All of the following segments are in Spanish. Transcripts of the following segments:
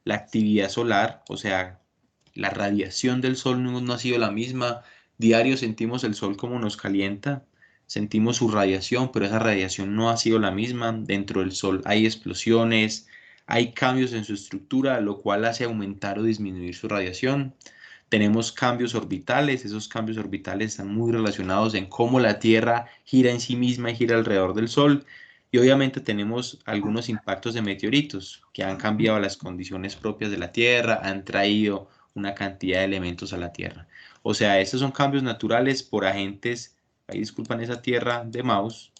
La actividad solar, o sea, la radiación del sol no ha sido la misma. Diario sentimos el sol como nos calienta, sentimos su radiación, pero esa radiación no ha sido la misma. Dentro del sol hay explosiones, hay cambios en su estructura, lo cual hace aumentar o disminuir su radiación. Tenemos cambios orbitales, esos cambios orbitales están muy relacionados en cómo la Tierra gira en sí misma y gira alrededor del Sol. Y obviamente tenemos algunos impactos de meteoritos que han cambiado las condiciones propias de la Tierra, han traído una cantidad de elementos a la Tierra. O sea, estos son cambios naturales por agentes, ahí disculpan esa tierra de mouse,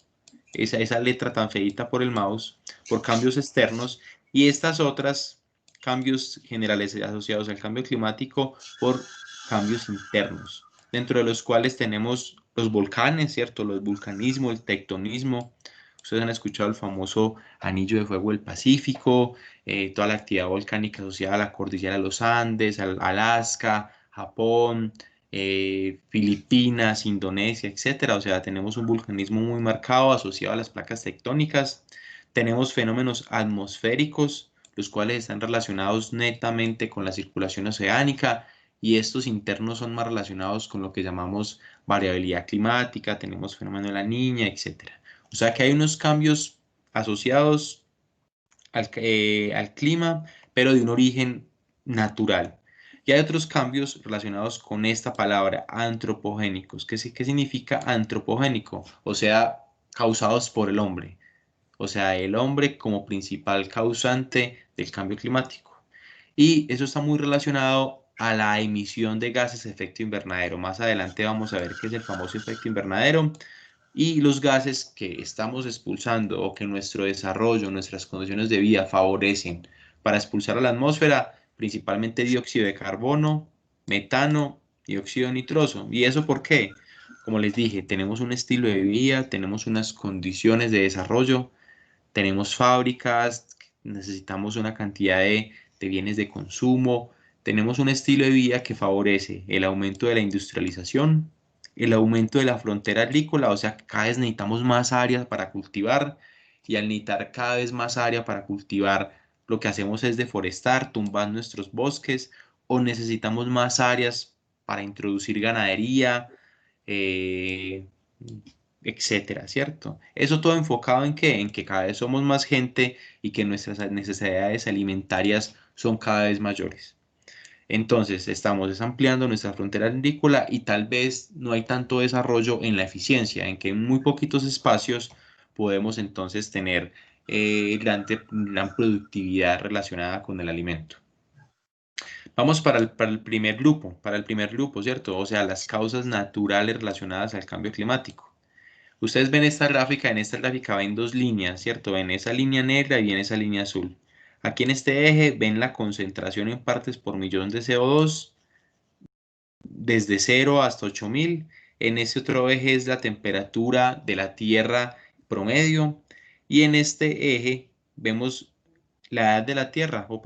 esa letra tan feita por el mouse, por cambios externos, y estas otras cambios generales asociados al cambio climático por cambios internos, dentro de los cuales tenemos los volcanes, ¿cierto? Los vulcanismo, el tectonismo. Ustedes han escuchado el famoso Anillo de Fuego del Pacífico, toda la actividad volcánica asociada a la cordillera de los Andes, al Alaska, Japón, Filipinas, Indonesia, etcétera. O sea, tenemos un vulcanismo muy marcado asociado a las placas tectónicas. Tenemos fenómenos atmosféricos, los cuales están relacionados netamente con la circulación oceánica, y estos internos son más relacionados con lo que llamamos variabilidad climática. Tenemos fenómeno de la niña, etcétera. O sea que hay unos cambios asociados al clima, pero de un origen natural. Y hay otros cambios relacionados con esta palabra, antropogénicos. ¿Qué significa antropogénico? O sea, causados por el hombre. O sea, el hombre como principal causante del cambio climático. Y eso está muy relacionado a la emisión de gases de efecto invernadero. Más adelante vamos a ver qué es el famoso efecto invernadero, y los gases que estamos expulsando o que nuestro desarrollo, nuestras condiciones de vida favorecen para expulsar a la atmósfera, principalmente dióxido de carbono, metano y óxido nitroso. ¿Y eso por qué? Como les dije, tenemos un estilo de vida, tenemos unas condiciones de desarrollo, tenemos fábricas, necesitamos una cantidad de bienes de consumo, tenemos un estilo de vida que favorece el aumento de la industrialización, el aumento de la frontera agrícola, o sea, cada vez necesitamos más áreas para cultivar, y al necesitar cada vez más área para cultivar, lo que hacemos es deforestar, tumbar nuestros bosques, o necesitamos más áreas para introducir ganadería, eh, etcétera, ¿cierto? Eso todo enfocado en qué, en que cada vez somos más gente y que nuestras necesidades alimentarias son cada vez mayores. Entonces, estamos ampliando nuestra frontera agrícola y tal vez no hay tanto desarrollo en la eficiencia, en que en muy poquitos espacios podemos entonces tener gran productividad relacionada con el alimento. Vamos para el primer grupo, ¿cierto? O sea, las causas naturales relacionadas al cambio climático. Ustedes ven esta gráfica, en esta gráfica ven dos líneas, ¿cierto? Ven esa línea negra y ven esa línea azul. Aquí en este eje ven la concentración en partes por millón de CO2 desde 0 hasta 8000. En este otro eje es la temperatura de la Tierra promedio. Y en este eje vemos la edad de la Tierra o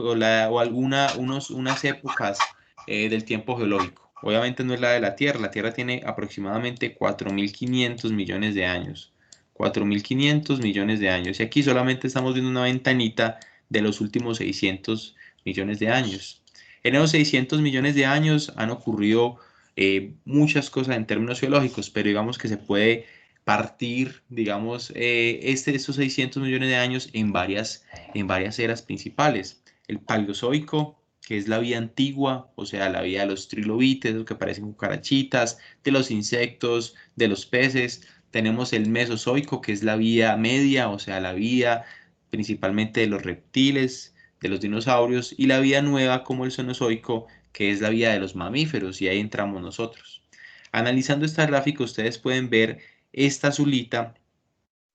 unas épocas del tiempo geológico. Obviamente no es la de la Tierra. La Tierra tiene aproximadamente 4500 millones de años. 4500 millones de años. Y aquí solamente estamos viendo una ventanita de los últimos 600 millones de años. En esos 600 millones de años han ocurrido muchas cosas en términos geológicos, pero digamos que se puede partir, digamos, estos 600 millones de años en varias eras principales. El Paleozoico, que es la vida antigua, o sea, la vida de los trilobites, los que parecen cucarachitas, de los insectos, de los peces. Tenemos el Mesozoico, que es la vida media, o sea, la vida principalmente de los reptiles, de los dinosaurios, y la vida nueva como el Cenozoico, que es la vida de los mamíferos, y ahí entramos nosotros. Analizando esta gráfica, ustedes pueden ver esta azulita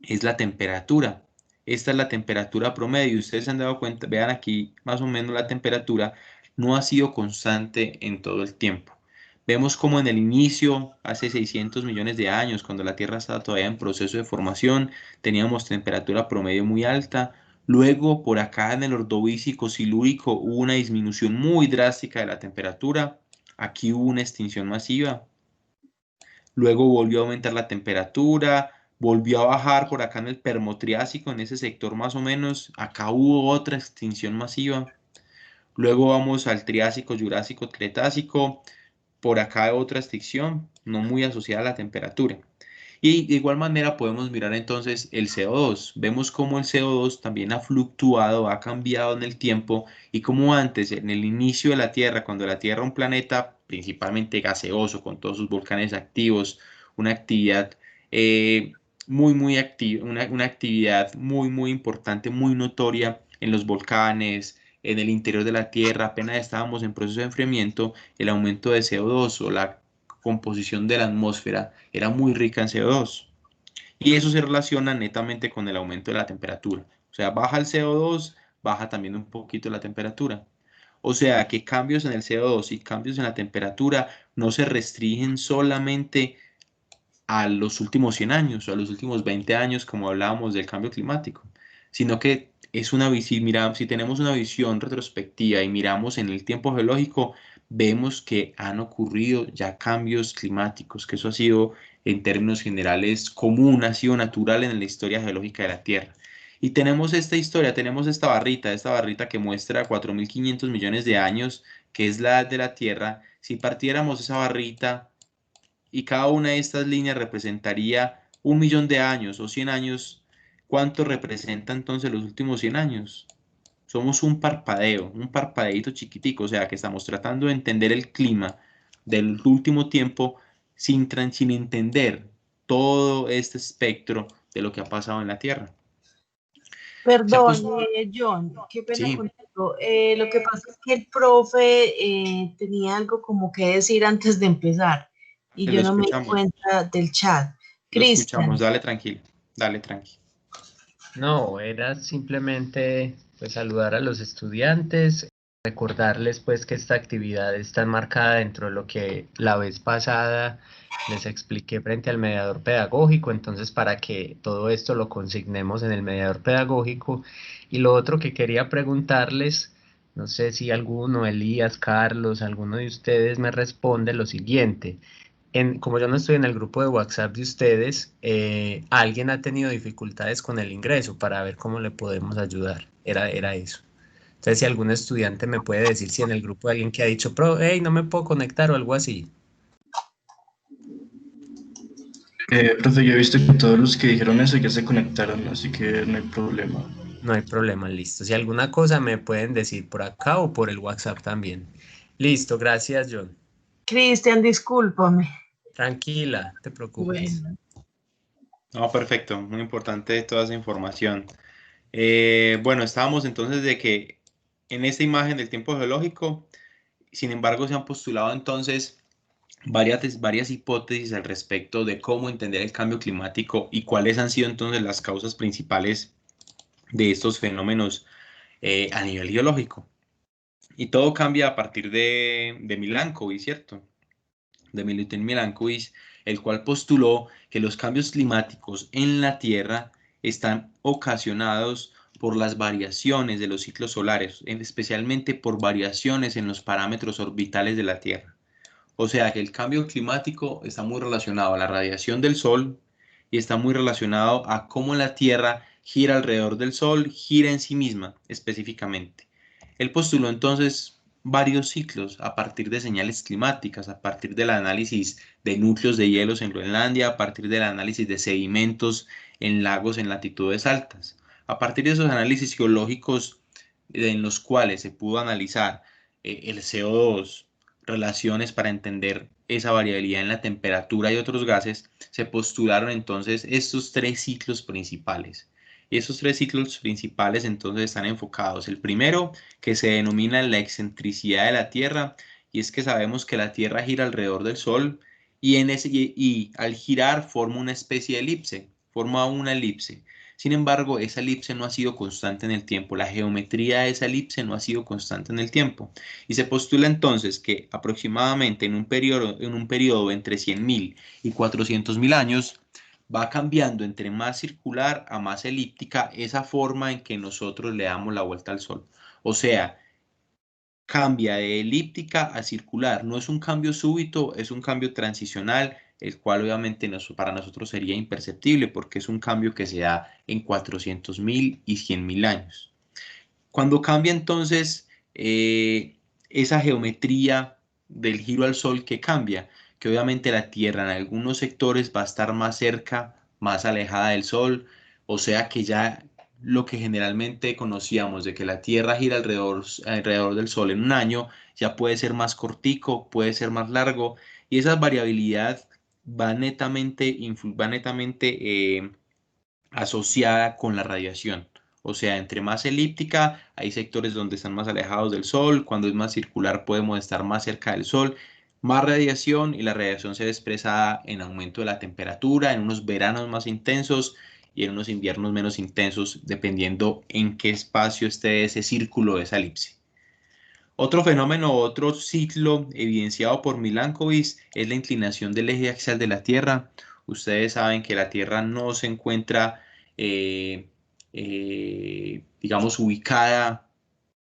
es la temperatura. Esta es la temperatura promedio. Ustedes se han dado cuenta, vean aquí más o menos la temperatura no ha sido constante en todo el tiempo. Vemos como en el inicio, hace 600 millones de años, cuando la Tierra estaba todavía en proceso de formación, teníamos temperatura promedio muy alta. Luego, por acá en el Ordovícico Silúrico, hubo una disminución muy drástica de la temperatura. Aquí hubo una extinción masiva. Luego volvió a aumentar la temperatura, volvió a bajar por acá en el Permotriásico, en ese sector más o menos. Acá hubo otra extinción masiva. Luego vamos al Triásico, Jurásico, Cretácico. Por acá otra extinción, no muy asociada a la temperatura. Y de igual manera podemos mirar entonces el CO2. Vemos cómo el CO2 también ha fluctuado, ha cambiado en el tiempo y como antes, en el inicio de la Tierra, cuando la Tierra era un planeta principalmente gaseoso, con todos sus volcanes activos, una actividad muy activa, una actividad muy importante, muy notoria en los volcanes, en el interior de la Tierra, apenas estábamos en proceso de enfriamiento, el aumento de CO2 o la composición de la atmósfera era muy rica en CO2. Y eso se relaciona netamente con el aumento de la temperatura. O sea, baja el CO2, baja también un poquito la temperatura. O sea, que cambios en el CO2 y cambios en la temperatura no se restringen solamente a los últimos 100 años o a los últimos 20 años, como hablábamos del cambio climático, sino que es una si tenemos una visión retrospectiva y miramos en el tiempo geológico, vemos que han ocurrido ya cambios climáticos, que eso ha sido en términos generales común, ha sido natural en la historia geológica de la Tierra. Y tenemos esta historia, tenemos esta barrita que muestra 4.500 millones de años, que es la edad de la Tierra. Si partiéramos esa barrita y cada una de estas líneas representaría 1 millón de años o 100 años, ¿cuánto representa entonces los últimos 100 años? Somos un parpadeo, un parpadeito chiquitico, o sea que estamos tratando de entender el clima del último tiempo sin entender todo este espectro de lo que ha pasado en la Tierra. Se ha Perdón, puesto... John, qué pena Sí, contigo. Lo que pasa es que el profe tenía algo como que decir antes de empezar y lo yo no me di escuchamos, cuenta del chat. lo escuchamos, Cristian, dale tranquilo, dale tranqui. No, era simplemente pues saludar a los estudiantes, recordarles pues que esta actividad está enmarcada dentro de lo que la vez pasada les expliqué frente al mediador pedagógico, entonces para que todo esto lo consignemos en el mediador pedagógico. Y lo otro que quería preguntarles, no sé si alguno, Elías, Carlos, alguno de ustedes me responde lo siguiente. Como yo no estoy en el grupo de WhatsApp de ustedes, alguien ha tenido dificultades con el ingreso para ver cómo le podemos ayudar. Era eso. Entonces, si algún estudiante me puede decir si en el grupo hay alguien que ha dicho, hey, no me puedo conectar o algo así. Profe, yo he visto que todos los que dijeron eso ya se conectaron, así que no hay problema. No hay problema, listo. Si alguna cosa me pueden decir por acá o por el WhatsApp también. Listo, gracias, John. Cristian, discúlpame. Tranquila, no te preocupes. Bueno, No, perfecto, muy importante toda esa información. Bueno, estábamos entonces de que en esta imagen del tiempo geológico, sin embargo, se han postulado entonces varias hipótesis al respecto de cómo entender el cambio climático y cuáles han sido entonces las causas principales de estos fenómenos a nivel geológico. Y todo cambia a partir de Milankovitch, ¿cierto? De Milutin Milankovitch, el cual postuló que los cambios climáticos en la Tierra están ocasionados por las variaciones de los ciclos solares, especialmente por variaciones en los parámetros orbitales de la Tierra. O sea que el cambio climático está muy relacionado a la radiación del Sol y está muy relacionado a cómo la Tierra gira alrededor del Sol, gira en sí misma específicamente. Él postuló entonces varios ciclos a partir de señales climáticas, a partir del análisis de núcleos de hielos en Groenlandia, a partir del análisis de sedimentos en lagos en latitudes altas. A partir de esos análisis geológicos en los cuales se pudo analizar el CO2, relaciones para entender esa variabilidad en la temperatura y otros gases, se postularon entonces estos tres ciclos principales. Y esos tres ciclos principales entonces están enfocados. El primero, que se denomina la excentricidad de la Tierra, y es que sabemos que la Tierra gira alrededor del Sol y al girar forma una especie de elipse, forma una elipse. Sin embargo, esa elipse no ha sido constante en el tiempo, la geometría de esa elipse no ha sido constante en el tiempo. Y se postula entonces que aproximadamente en un periodo entre 100.000 y 400.000 años, va cambiando entre más circular a más elíptica esa forma en que nosotros le damos la vuelta al Sol. O sea, cambia de elíptica a circular. No es un cambio súbito, es un cambio transicional, el cual obviamente para nosotros sería imperceptible porque es un cambio que se da en 400.000 y 100.000 años. Cuando cambia entonces esa geometría del giro al Sol que cambia, que obviamente la Tierra en algunos sectores va a estar más cerca, más alejada del Sol, o sea que ya lo que generalmente conocíamos de que la Tierra gira alrededor del Sol en un año, ya puede ser más cortico, puede ser más largo, y esa variabilidad va netamente asociada con la radiación. O sea, entre más elíptica, hay sectores donde están más alejados del Sol, cuando es más circular podemos estar más cerca del Sol, más radiación y la radiación se ve expresada en aumento de la temperatura, en unos veranos más intensos y en unos inviernos menos intensos, dependiendo en qué espacio esté ese círculo, esa elipse. Otro fenómeno, otro ciclo evidenciado por Milankovitch es la inclinación del eje axial de la Tierra. Ustedes saben que la Tierra no se encuentra, eh, digamos, ubicada,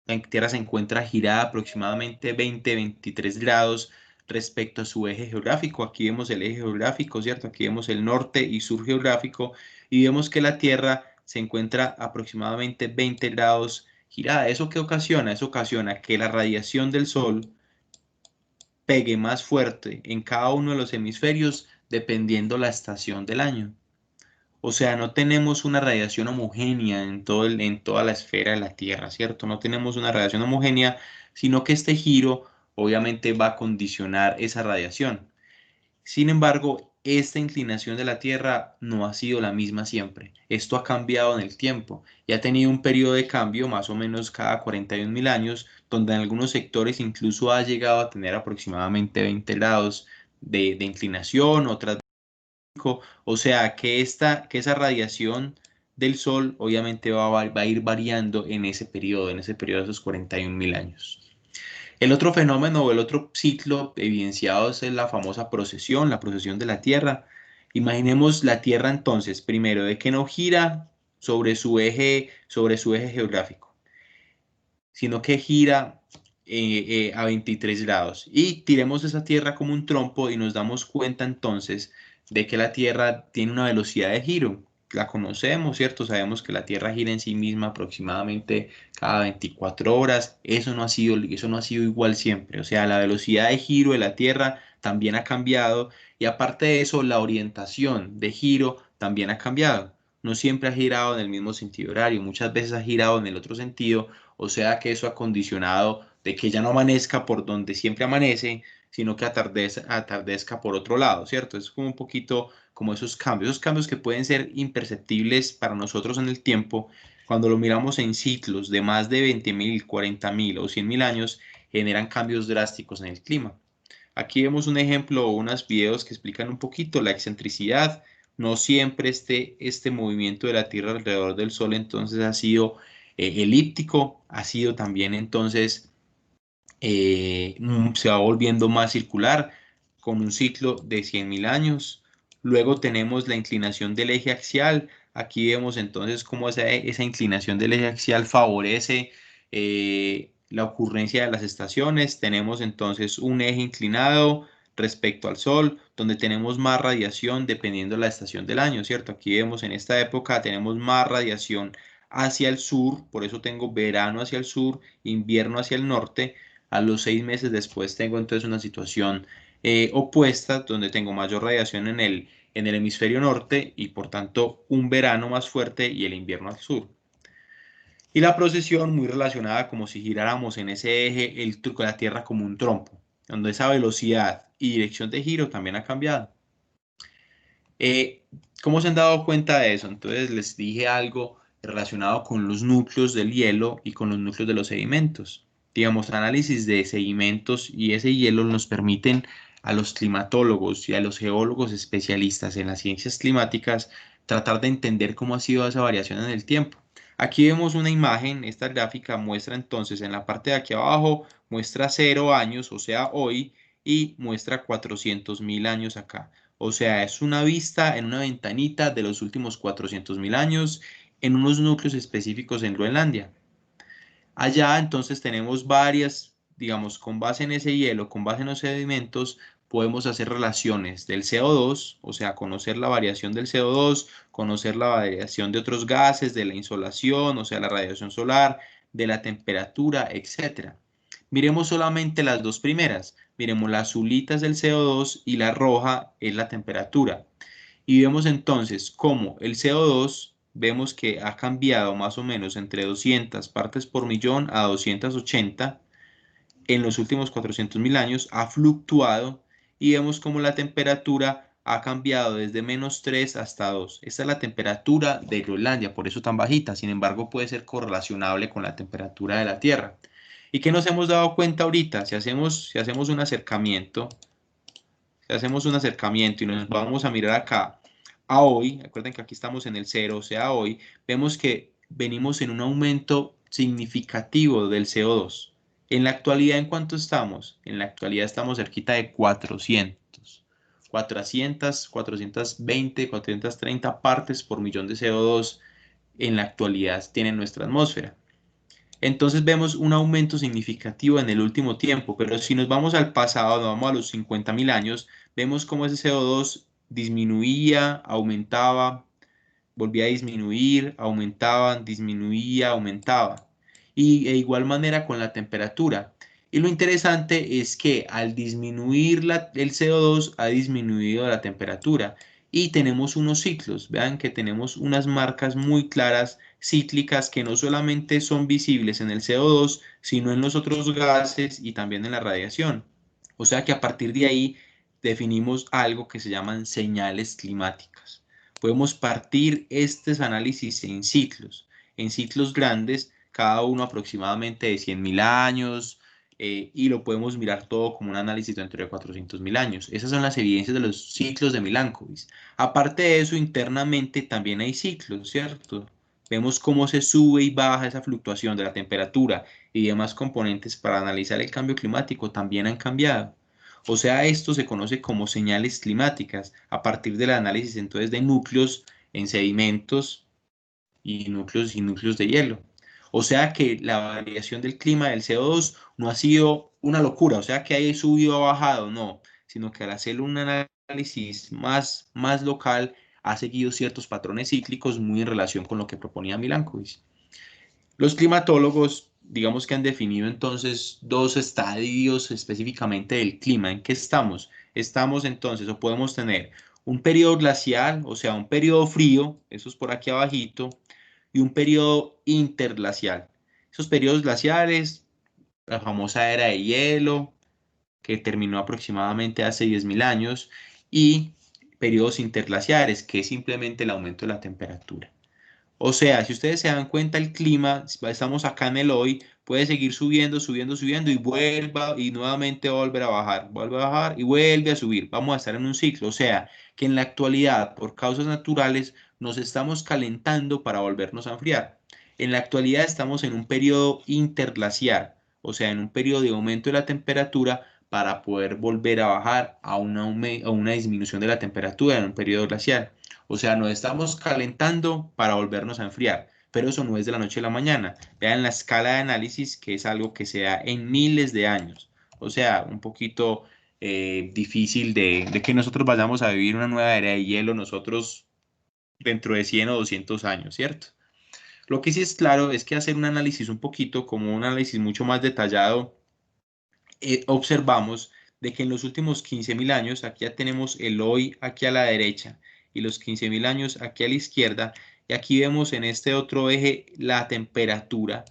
la Tierra se encuentra girada aproximadamente 20-23 grados respecto a su eje geográfico. Aquí vemos el eje geográfico, ¿cierto? Aquí vemos el norte y sur geográfico y vemos que la Tierra se encuentra aproximadamente 20 grados girada. ¿Eso qué ocasiona? Eso ocasiona que la radiación del Sol pegue más fuerte en cada uno de los hemisferios dependiendo la estación del año. O sea, no tenemos una radiación homogénea en toda la esfera de la Tierra, ¿cierto? No tenemos una radiación homogénea, sino que este giro obviamente va a condicionar esa radiación. Sin embargo, esta inclinación de la Tierra no ha sido la misma siempre. Esto ha cambiado en el tiempo y ha tenido un periodo de cambio más o menos cada 41.000 años, donde en algunos sectores incluso ha llegado a tener aproximadamente 20 grados de inclinación, otras 5. O sea que esa radiación del Sol obviamente va a ir variando en ese periodo de esos 41.000 años. El otro fenómeno o el otro ciclo evidenciado es la famosa precesión, la precesión de la Tierra. Imaginemos la Tierra entonces, primero, de que no gira sobre su eje geográfico, sino que gira a 23 grados. Y tiremos esa Tierra como un trompo y nos damos cuenta entonces de que la Tierra tiene una velocidad de giro. La conocemos, ¿cierto? Sabemos que la Tierra gira en sí misma aproximadamente cada 24 horas. Eso no ha sido igual siempre. O sea, la velocidad de giro de la Tierra también ha cambiado y aparte de eso, la orientación de giro también ha cambiado. No siempre ha girado en el mismo sentido horario, muchas veces ha girado en el otro sentido, o sea que eso ha condicionado de que ya no amanezca por donde siempre amanece, sino que atardezca por otro lado, ¿cierto? Es como un poquito como esos cambios que pueden ser imperceptibles para nosotros en el tiempo, cuando lo miramos en ciclos de más de 20.000, 40.000 o 100.000 años, generan cambios drásticos en el clima. Aquí vemos un ejemplo o unos videos que explican un poquito la excentricidad. No siempre este movimiento de la Tierra alrededor del Sol entonces ha sido elíptico, ha sido también entonces se va volviendo más circular con un ciclo de 100.000 años. Luego tenemos la inclinación del eje axial. Aquí vemos entonces cómo esa inclinación del eje axial favorece la ocurrencia de las estaciones. Tenemos entonces un eje inclinado respecto al Sol, donde tenemos más radiación dependiendo de la estación del año, ¿cierto? Aquí vemos en esta época tenemos más radiación hacia el sur, por eso tengo verano hacia el sur, invierno hacia el norte. A los 6 meses después tengo entonces una situación opuesta, donde tengo mayor radiación en el hemisferio norte y por tanto un verano más fuerte y el invierno al sur. Y la precesión muy relacionada como si giráramos en ese eje el truco de la Tierra como un trompo, donde esa velocidad y dirección de giro también ha cambiado. ¿Cómo se han dado cuenta de eso? Entonces les dije algo relacionado con los núcleos del hielo y con los núcleos de los sedimentos. Digamos, análisis de sedimentos y ese hielo nos permiten a los climatólogos y a los geólogos especialistas en las ciencias climáticas tratar de entender cómo ha sido esa variación en el tiempo. Aquí vemos una imagen, esta gráfica muestra entonces en la parte de aquí abajo, muestra 0 años, o sea, hoy, y muestra 400.000 años acá. O sea, es una vista en una ventanita de los últimos 400.000 años en unos núcleos específicos en Groenlandia. Allá entonces tenemos varias, digamos, con base en ese hielo, con base en los sedimentos, podemos hacer relaciones del CO2, o sea, conocer la variación del CO2, conocer la variación de otros gases, de la insolación, o sea, la radiación solar, de la temperatura, etc. Miremos solamente las dos primeras. Miremos, la azulita es el CO2 y la roja es la temperatura. Y vemos entonces cómo el CO2, vemos que ha cambiado más o menos entre 200 partes por millón a 280 en los últimos 400.000 años, ha fluctuado, y vemos cómo la temperatura ha cambiado desde -3 hasta 2. Esta es la temperatura de Groenlandia, por eso tan bajita. Sin embargo, puede ser correlacionable con la temperatura de la Tierra. ¿Y qué nos hemos dado cuenta ahorita? Si hacemos un acercamiento, y nos vamos a mirar acá a hoy, recuerden que aquí estamos en el 0, o sea, hoy, vemos que venimos en un aumento significativo del CO2. En la actualidad, ¿en cuánto estamos? En la actualidad estamos cerquita de 400, 420, 430 partes por millón de CO2 en la actualidad tiene nuestra atmósfera. Entonces vemos un aumento significativo en el último tiempo, pero si nos vamos al pasado, nos vamos a los 50.000 años, vemos cómo ese CO2 disminuía, aumentaba, volvía a disminuir, aumentaba, disminuía, aumentaba. Y de igual manera con la temperatura. Y lo interesante es que al disminuir el CO2 ha disminuido la temperatura. Y tenemos unos ciclos, vean que tenemos unas marcas muy claras cíclicas que no solamente son visibles en el CO2, sino en los otros gases y también en la radiación. O sea que a partir de ahí definimos algo que se llaman señales climáticas. Podemos partir estos análisis en ciclos grandes, cada uno aproximadamente de 100.000 años, y lo podemos mirar todo como un análisis dentro de 400.000 años. Esas son las evidencias de los ciclos de Milankovitch. Aparte de eso, internamente también hay ciclos, ¿cierto? Vemos cómo se sube y baja esa fluctuación de la temperatura y demás componentes para analizar el cambio climático también han cambiado. O sea, esto se conoce como señales climáticas a partir del análisis entonces de núcleos en sedimentos y núcleos de hielo. O sea que la variación del clima del CO2 no ha sido una locura, o sea que haya subido o bajado, no, sino que al hacer un análisis más local ha seguido ciertos patrones cíclicos muy en relación con lo que proponía Milankovitch. Los climatólogos, digamos que han definido entonces dos estadios específicamente del clima. ¿En qué estamos? Estamos entonces, o podemos tener un periodo glacial, o sea, un periodo frío, eso es por aquí abajito, y un periodo interglacial. Esos periodos glaciales, la famosa era de hielo, que terminó aproximadamente hace 10.000 años, y periodos interglaciares, que es simplemente el aumento de la temperatura. O sea, si ustedes se dan cuenta, el clima, estamos acá en el hoy, puede seguir subiendo, subiendo, subiendo y vuelva y nuevamente vuelve a bajar y vuelve a subir. Vamos a estar en un ciclo. O sea, que en la actualidad, por causas naturales, nos estamos calentando para volvernos a enfriar. En la actualidad estamos en un periodo interglaciar, o sea, en un periodo de aumento de la temperatura para poder volver a bajar a una disminución de la temperatura en un periodo glacial. O sea, nos estamos calentando para volvernos a enfriar, pero eso no es de la noche a la mañana. Vean la escala de análisis, que es algo que se da en miles de años. O sea, un poquito difícil de que nosotros vayamos a vivir una nueva era de hielo nosotros dentro de 100 o 200 años, ¿cierto? Lo que sí es claro es que hacer un análisis un poquito, como un análisis mucho más detallado, observamos de que en los últimos 15.000 años, aquí ya tenemos el hoy aquí a la derecha y los 15.000 años aquí a la izquierda, y aquí vemos en este otro eje la temperatura,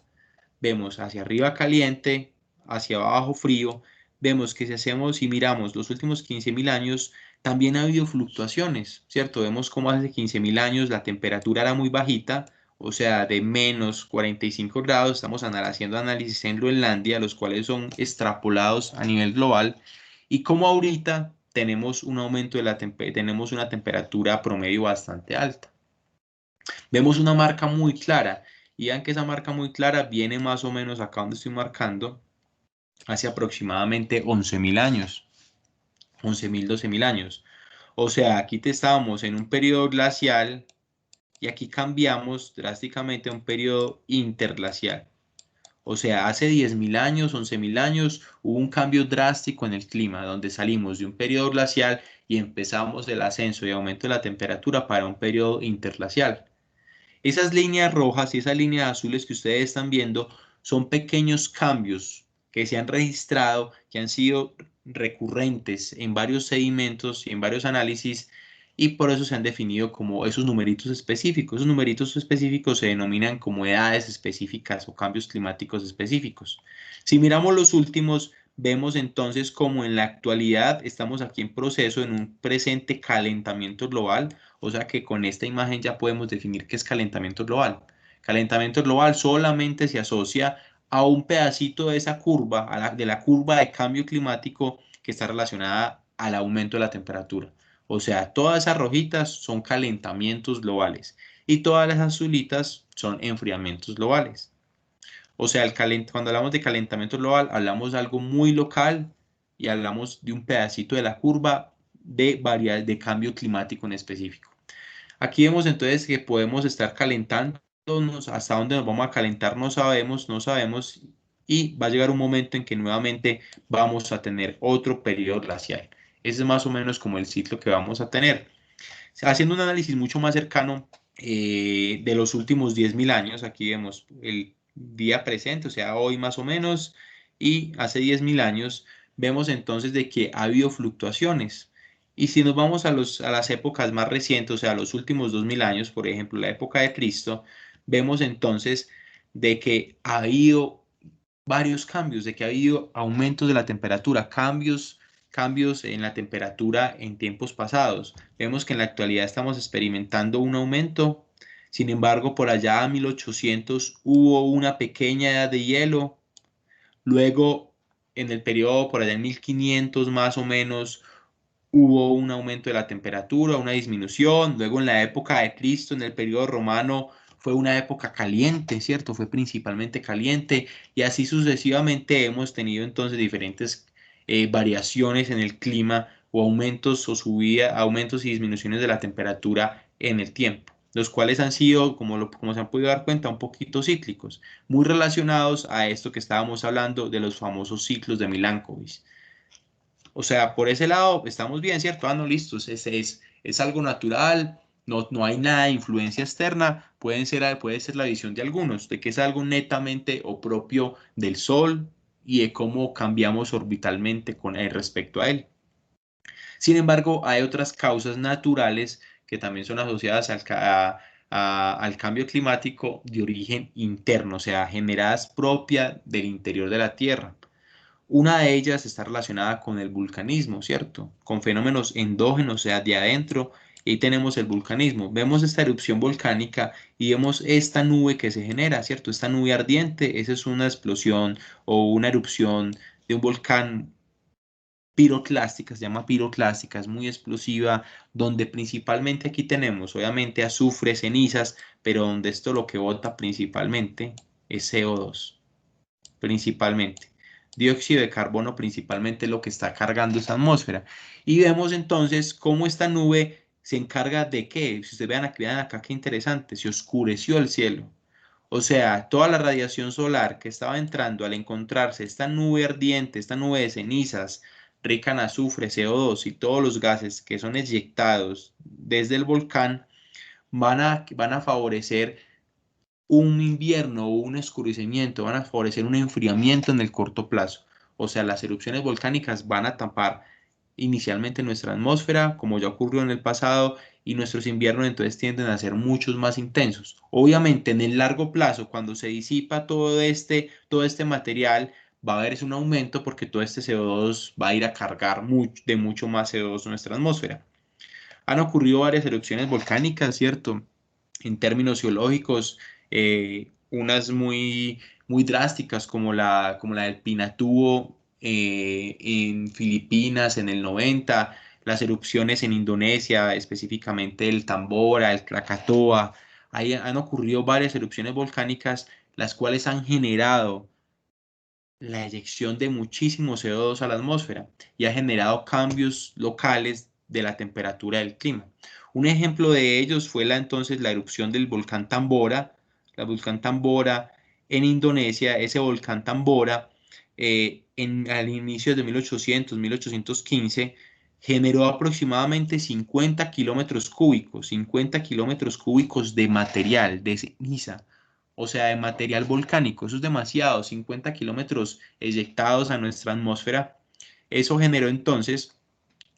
vemos hacia arriba caliente, hacia abajo frío, vemos que si hacemos y miramos los últimos 15.000 años, también ha habido fluctuaciones, ¿cierto? Vemos cómo hace 15.000 años la temperatura era muy bajita, o sea, de -45 grados. Estamos haciendo análisis en Groenlandia, los cuales son extrapolados a nivel global, y como ahorita tenemos un aumento tenemos una temperatura promedio bastante alta. Vemos una marca muy clara, y vean que esa marca muy clara viene más o menos acá donde estoy marcando, hace aproximadamente 11.000 años, 11.000, 12.000 años. O sea, aquí estábamos en un periodo glacial, y aquí cambiamos drásticamente a un periodo interglacial. O sea, hace 10.000 años, 11.000 años, hubo un cambio drástico en el clima, donde salimos de un periodo glacial y empezamos el ascenso y aumento de la temperatura para un periodo interglacial. Esas líneas rojas y esas líneas azules que ustedes están viendo son pequeños cambios que se han registrado, que han sido recurrentes en varios sedimentos y en varios análisis, y por eso se han definido como esos numeritos específicos. Esos numeritos específicos se denominan como edades específicas o cambios climáticos específicos. Si miramos los últimos, vemos entonces como en la actualidad estamos aquí en proceso, en un presente calentamiento global, o sea que con esta imagen ya podemos definir qué es calentamiento global. Calentamiento global solamente se asocia a un pedacito de esa curva, de la curva de cambio climático que está relacionada al aumento de la temperatura. O sea, todas esas rojitas son calentamientos globales y todas las azulitas son enfriamientos globales. O sea, cuando hablamos de calentamiento global, hablamos de algo muy local y hablamos de un pedacito de la curva de cambio climático en específico. Aquí vemos entonces que podemos estar calentándonos, hasta dónde nos vamos a calentar no sabemos, y va a llegar un momento en que nuevamente vamos a tener otro periodo glacial. Ese es más o menos como el ciclo que vamos a tener. Haciendo un análisis mucho más cercano de los últimos 10.000 años, aquí vemos el día presente, o sea, hoy más o menos, y hace 10.000 años, vemos entonces de que ha habido fluctuaciones. Y si nos vamos a las épocas más recientes, o sea, los últimos 2.000 años, por ejemplo, la época de Cristo, vemos entonces de que ha habido varios cambios, de que ha habido aumentos de la temperatura, cambios en la temperatura en tiempos pasados. Vemos que en la actualidad estamos experimentando un aumento. Sin embargo, por allá a 1800 hubo una pequeña edad de hielo. Luego, en el periodo por allá en 1500 más o menos, hubo un aumento de la temperatura, una disminución. Luego en la época de Cristo, en el periodo romano, fue una época caliente, ¿cierto? Fue principalmente caliente y así sucesivamente hemos tenido entonces diferentes variaciones en el clima o aumentos o aumentos y disminuciones de la temperatura en el tiempo, los cuales han sido, como se han podido dar cuenta, un poquito cíclicos, muy relacionados a esto que estábamos hablando de los famosos ciclos de Milankovitch. O sea, por ese lado estamos bien, ¿cierto? Ah, no, listo, es algo natural, no hay nada de influencia externa, puede ser la visión de algunos, de que es algo netamente o propio del Sol y de cómo cambiamos orbitalmente respecto a él. Sin embargo, hay otras causas naturales que también son asociadas al cambio climático de origen interno, o sea, generadas propia del interior de la Tierra. Una de ellas está relacionada con el vulcanismo, ¿cierto? Con fenómenos endógenos, o sea, de adentro. Y ahí tenemos el vulcanismo. Vemos esta erupción volcánica y vemos esta nube que se genera, ¿cierto? Esta nube ardiente, esa es una explosión o una erupción de un volcán piroclástica, se llama piroclástica, es muy explosiva, donde principalmente aquí tenemos, obviamente, azufre, cenizas, pero donde esto lo que bota principalmente es CO2, principalmente. Dióxido de carbono principalmente lo que está cargando esa atmósfera. Y vemos entonces cómo esta nube se encarga de qué. Si ustedes vean acá qué interesante, se oscureció el cielo. O sea, toda la radiación solar que estaba entrando al encontrarse esta nube ardiente, esta nube de cenizas, rica en azufre, CO2 y todos los gases que son eyectados desde el volcán, van a favorecer un invierno o un oscurecimiento, van a favorecer un enfriamiento en el corto plazo. O sea, las erupciones volcánicas van a tapar inicialmente nuestra atmósfera, como ya ocurrió en el pasado, y nuestros inviernos entonces tienden a ser muchos más intensos. Obviamente, en el largo plazo, cuando se disipa todo este material, va a haber un aumento porque todo este CO2 va a ir a cargar de mucho más CO2 en nuestra atmósfera. Han ocurrido varias erupciones volcánicas, ¿cierto? En términos geológicos, unas muy drásticas como la del Pinatubo en Filipinas en el 90, las erupciones en Indonesia, específicamente el Tambora, el Krakatoa. Ahí han ocurrido varias erupciones volcánicas, las cuales han generado la eyección de muchísimo CO2 a la atmósfera y ha generado cambios locales de la temperatura del clima. Un ejemplo de ellos fue entonces la erupción del volcán Tambora, en Indonesia. Ese volcán Tambora al inicio de 1815 generó aproximadamente 50 kilómetros cúbicos de material, de ceniza, o sea, de material volcánico. Eso es demasiado, 50 kilómetros eyectados a nuestra atmósfera. Eso generó entonces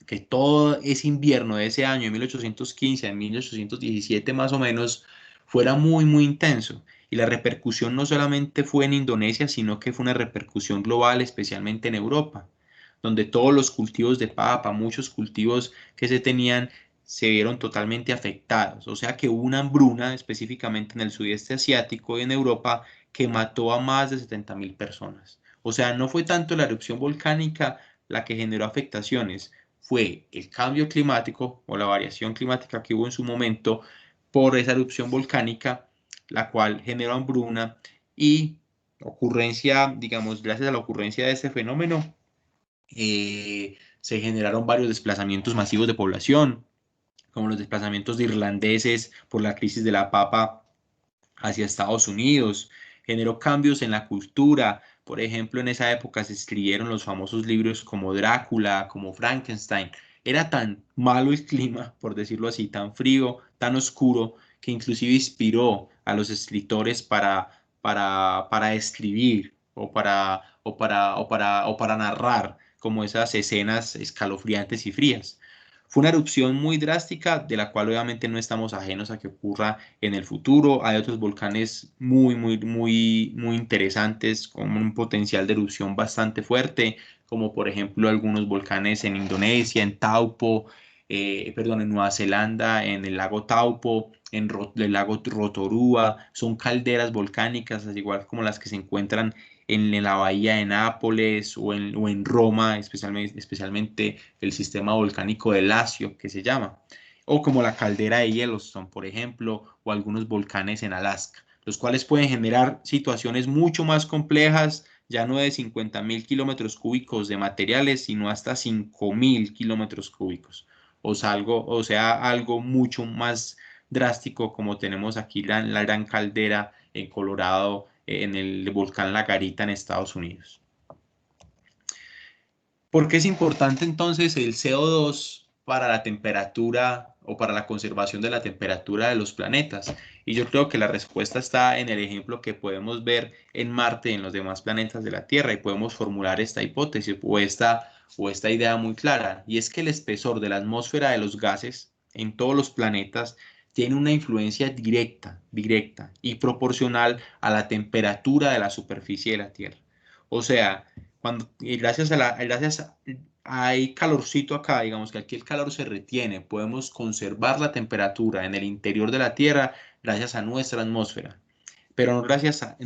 que todo ese invierno de ese año, de 1815 a 1817 más o menos, fuera muy, muy intenso. Y la repercusión no solamente fue en Indonesia, sino que fue una repercusión global, especialmente en Europa, donde todos los cultivos de papa, muchos cultivos que se tenían, se vieron totalmente afectados. O sea que hubo una hambruna, específicamente en el sudeste asiático y en Europa, que mató a más de 70.000 personas. O sea, no fue tanto la erupción volcánica la que generó afectaciones, fue el cambio climático o la variación climática que hubo en su momento por esa erupción volcánica, la cual generó hambruna y ocurrencia, digamos, gracias a la ocurrencia de ese fenómeno, se generaron varios desplazamientos masivos de población, como los desplazamientos de irlandeses por la crisis de la papa hacia Estados Unidos, generó cambios en la cultura. Por ejemplo, en esa época se escribieron los famosos libros como Drácula, como Frankenstein. Era tan malo el clima, por decirlo así, tan frío, tan oscuro, que inclusive inspiró a los escritores para escribir o para narrar como esas escenas escalofriantes y frías. Fue una erupción muy drástica, de la cual obviamente no estamos ajenos a que ocurra en el futuro. Hay otros volcanes muy, muy, muy, muy interesantes, con un potencial de erupción bastante fuerte, como por ejemplo algunos volcanes en Indonesia, en Taupo, perdón, en Nueva Zelanda, en el lago Taupo, el lago Rotorua. Son calderas volcánicas, al igual como las que se encuentran en la bahía de Nápoles o en Roma, especialmente el sistema volcánico de Lacio, que se llama, o como la caldera de Yellowstone, por ejemplo, o algunos volcanes en Alaska, los cuales pueden generar situaciones mucho más complejas, ya no de 50.000 kilómetros cúbicos de materiales, sino hasta 5.000 kilómetros cúbicos, o sea, algo mucho más drástico, como tenemos aquí la gran caldera en Colorado, en el volcán La Garita en Estados Unidos. ¿Por qué es importante entonces el CO2 para la temperatura o para la conservación de la temperatura de los planetas? Y yo creo que la respuesta está en el ejemplo que podemos ver en Marte y en los demás planetas de la Tierra, y podemos formular esta hipótesis o esta idea muy clara, y es que el espesor de la atmósfera de los gases en todos los planetas tiene una influencia directa y proporcional a la temperatura de la superficie de la Tierra. O sea, hay calorcito acá, digamos que aquí el calor se retiene, podemos conservar la temperatura en el interior de la Tierra gracias a nuestra atmósfera, pero no gracias a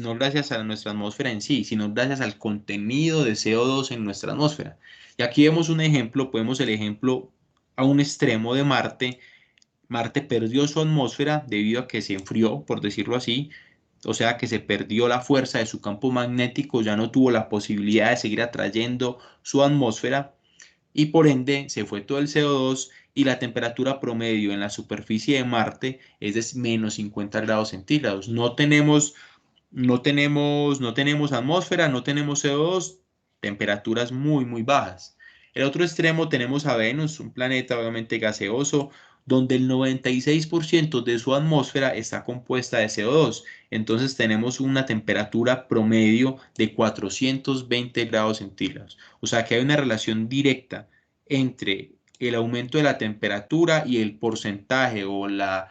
nuestra atmósfera en sí, sino gracias al contenido de CO2 en nuestra atmósfera. Y aquí vemos un ejemplo, podemos el ejemplo a un extremo de Marte. Marte perdió su atmósfera debido a que se enfrió, por decirlo así, o sea que se perdió la fuerza de su campo magnético, ya no tuvo la posibilidad de seguir atrayendo su atmósfera, y por ende se fue todo el CO2, y la temperatura promedio en la superficie de Marte es de menos 50 grados centígrados. No tenemos atmósfera, no tenemos CO2, temperaturas muy, muy bajas. El otro extremo tenemos a Venus, un planeta obviamente gaseoso, donde el 96% de su atmósfera está compuesta de CO2. Entonces tenemos una temperatura promedio de 420 grados centígrados. O sea que hay una relación directa entre el aumento de la temperatura y el porcentaje o la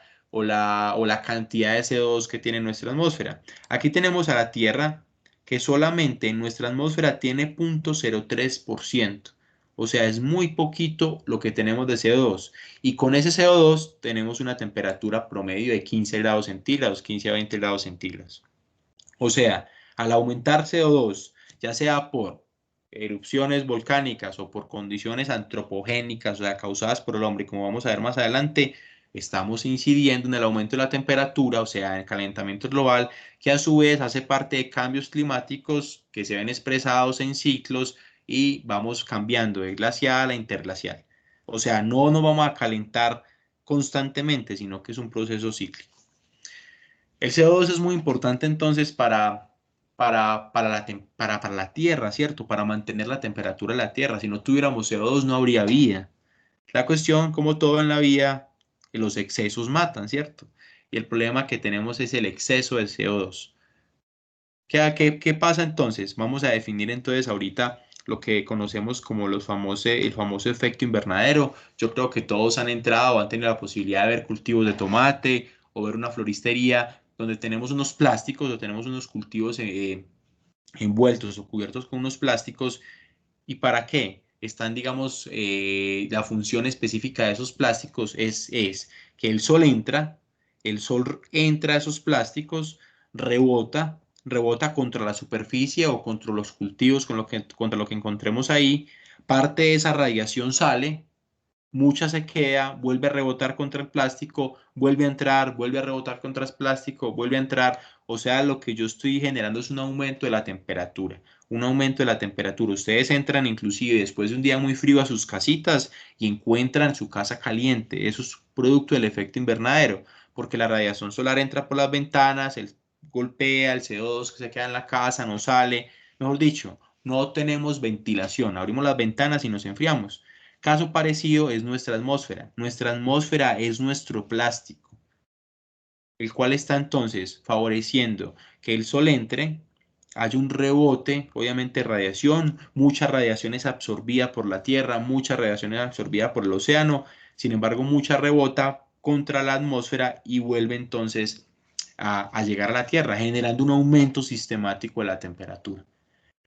cantidad de CO2 que tiene nuestra atmósfera. Aquí tenemos a la Tierra, que solamente en nuestra atmósfera tiene 0.03%. O sea, es muy poquito lo que tenemos de CO2. Y con ese CO2 tenemos una temperatura promedio de 15 grados centígrados, 15 a 20 grados centígrados. O sea, al aumentar CO2, ya sea por erupciones volcánicas o por condiciones antropogénicas, o sea, causadas por el hombre, como vamos a ver más adelante, estamos incidiendo en el aumento de la temperatura, o sea, en el calentamiento global, que a su vez hace parte de cambios climáticos que se ven expresados en ciclos, y vamos cambiando de glacial a interglacial. O sea, no nos vamos a calentar constantemente, sino que es un proceso cíclico. El CO2 es muy importante entonces para la Tierra, ¿cierto? Para mantener la temperatura de la Tierra. Si no tuviéramos CO2 no habría vida. La cuestión, como todo en la vida, los excesos matan, ¿cierto? y el problema que tenemos es el exceso de CO2. ¿Qué pasa entonces? Vamos a definir entonces ahorita lo que conocemos como el famoso efecto invernadero. Yo creo que todos han entrado, han tenido la posibilidad de ver cultivos de tomate o ver una floristería donde tenemos unos plásticos o tenemos unos cultivos envueltos o cubiertos con unos plásticos. ¿Y para qué? Están, digamos, la función específica de esos plásticos es que el sol entra a esos plásticos, rebota contra la superficie o contra los cultivos, contra lo que encontremos ahí, parte de esa radiación sale, mucha se queda, vuelve a rebotar contra el plástico, vuelve a entrar, vuelve a rebotar contra el plástico, vuelve a entrar. O sea, lo que yo estoy generando es un aumento de la temperatura, un aumento de la temperatura. Ustedes entran inclusive después de un día muy frío a sus casitas y encuentran su casa caliente. Eso es producto del efecto invernadero, porque la radiación solar entra por las ventanas, golpea el CO2 que se queda en la casa, no sale. Mejor dicho, no tenemos ventilación. Abrimos las ventanas y nos enfriamos. Caso parecido es nuestra atmósfera. Nuestra atmósfera es nuestro plástico, el cual está entonces favoreciendo que el sol entre, haya un rebote, obviamente radiación, mucha radiación es absorbida por la Tierra, mucha radiación es absorbida por el océano, sin embargo mucha rebota contra la atmósfera y vuelve entonces a llegar a la Tierra, generando un aumento sistemático de la temperatura.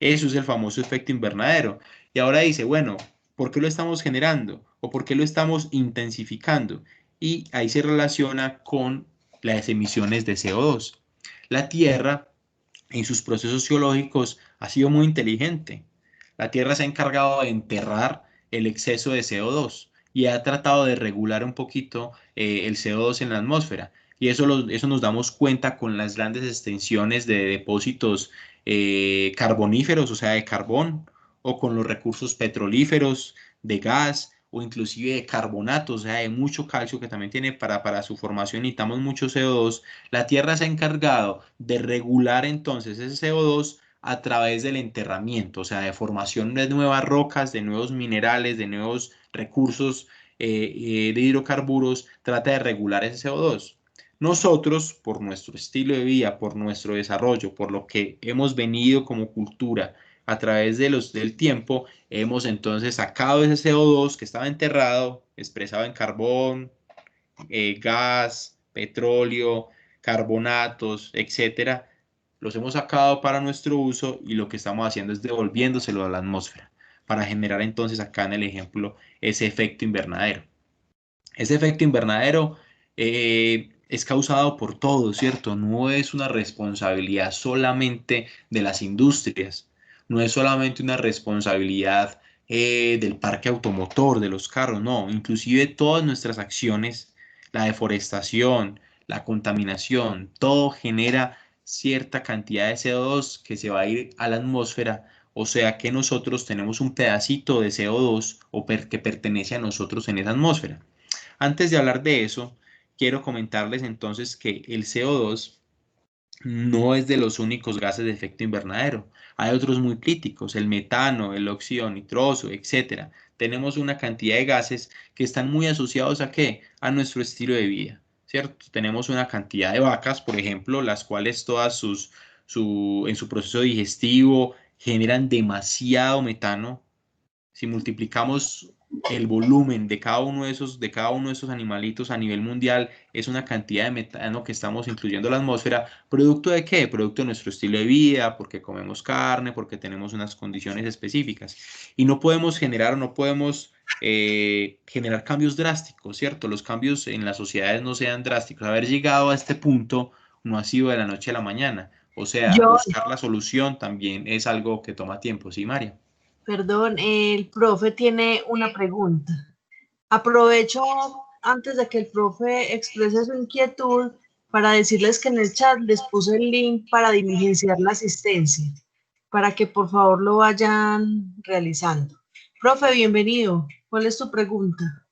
Eso es el famoso efecto invernadero. Y ahora dice, bueno, ¿por qué lo estamos generando? ¿O por qué lo estamos intensificando? Y ahí se relaciona con las emisiones de CO2. La Tierra, en sus procesos geológicos, ha sido muy inteligente. La Tierra se ha encargado de enterrar el exceso de CO2 y ha tratado de regular un poquito el CO2 en la atmósfera. Y eso nos damos cuenta con las grandes extensiones de depósitos carboníferos, o sea, de carbón, o con los recursos petrolíferos, de gas, o inclusive de carbonato, o sea, de mucho calcio que también tiene para su formación, necesitamos mucho CO2. La Tierra se ha encargado de regular entonces ese CO2 a través del enterramiento, o sea, de formación de nuevas rocas, de nuevos minerales, de nuevos recursos de hidrocarburos, trata de regular ese CO2. Nosotros, por nuestro estilo de vida, por nuestro desarrollo, por lo que hemos venido como cultura a través del tiempo, hemos entonces sacado ese CO2 que estaba enterrado, expresado en carbón, gas, petróleo, carbonatos, etcétera. Los hemos sacado para nuestro uso y lo que estamos haciendo es devolviéndoselo a la atmósfera para generar entonces acá en el ejemplo ese efecto invernadero. Ese efecto invernadero es causado por todo, ¿cierto? No es una responsabilidad solamente de las industrias, no es solamente una responsabilidad del parque automotor, de los carros, no, inclusive todas nuestras acciones, la deforestación, la contaminación, todo genera cierta cantidad de CO2 que se va a ir a la atmósfera, o sea que nosotros tenemos un pedacito de CO2 que pertenece a nosotros en esa atmósfera. Antes de hablar de eso, quiero comentarles entonces que el CO2 no es de los únicos gases de efecto invernadero. Hay otros muy críticos, el metano, el óxido nitroso, etcétera. Tenemos una cantidad de gases que están muy asociados ¿a qué? A nuestro estilo de vida, ¿cierto? Tenemos una cantidad de vacas, por ejemplo, las cuales en su proceso digestivo generan demasiado metano. Si multiplicamos el volumen de cada uno de esos animalitos a nivel mundial, es una cantidad de metano que estamos incluyendo en la atmósfera. ¿Producto de qué? Producto de nuestro estilo de vida, porque comemos carne, porque tenemos unas condiciones específicas. Y no podemos generar, no podemos generar cambios drásticos, ¿cierto? Los cambios en las sociedades no sean drásticos. Haber llegado a este punto no ha sido de la noche a la mañana. O sea, Yo, buscar la solución también es algo que toma tiempo, ¿sí, María? perdón, el profe tiene una pregunta. Aprovecho antes de que el profe exprese su inquietud para decirles que en el chat les puse el link para diligenciar la asistencia, para que por favor lo vayan realizando. Profe, bienvenido. ¿Cuál es tu pregunta?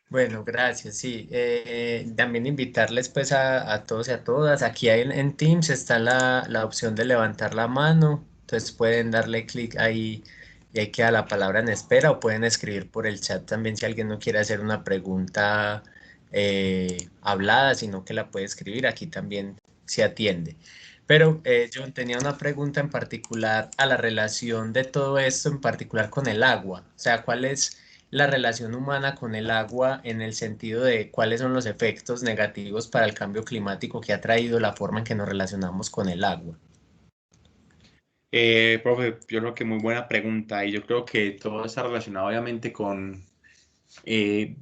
Bueno, gracias, sí. También invitarles pues a todos y a todas. Aquí en Teams está la opción de levantar la mano, entonces pueden darle clic ahí y ahí queda la palabra en espera o pueden escribir por el chat también si alguien no quiere hacer una pregunta hablada, sino que la puede escribir. Aquí también se atiende. Pero yo tenía una pregunta en particular a la relación de todo esto, en particular con el agua. O sea, ¿cuál es la relación humana con el agua en el sentido de cuáles son los efectos negativos para el cambio climático que ha traído la forma en que nos relacionamos con el agua? Profe, yo creo que muy buena pregunta y yo creo que todo está relacionado obviamente con, eh,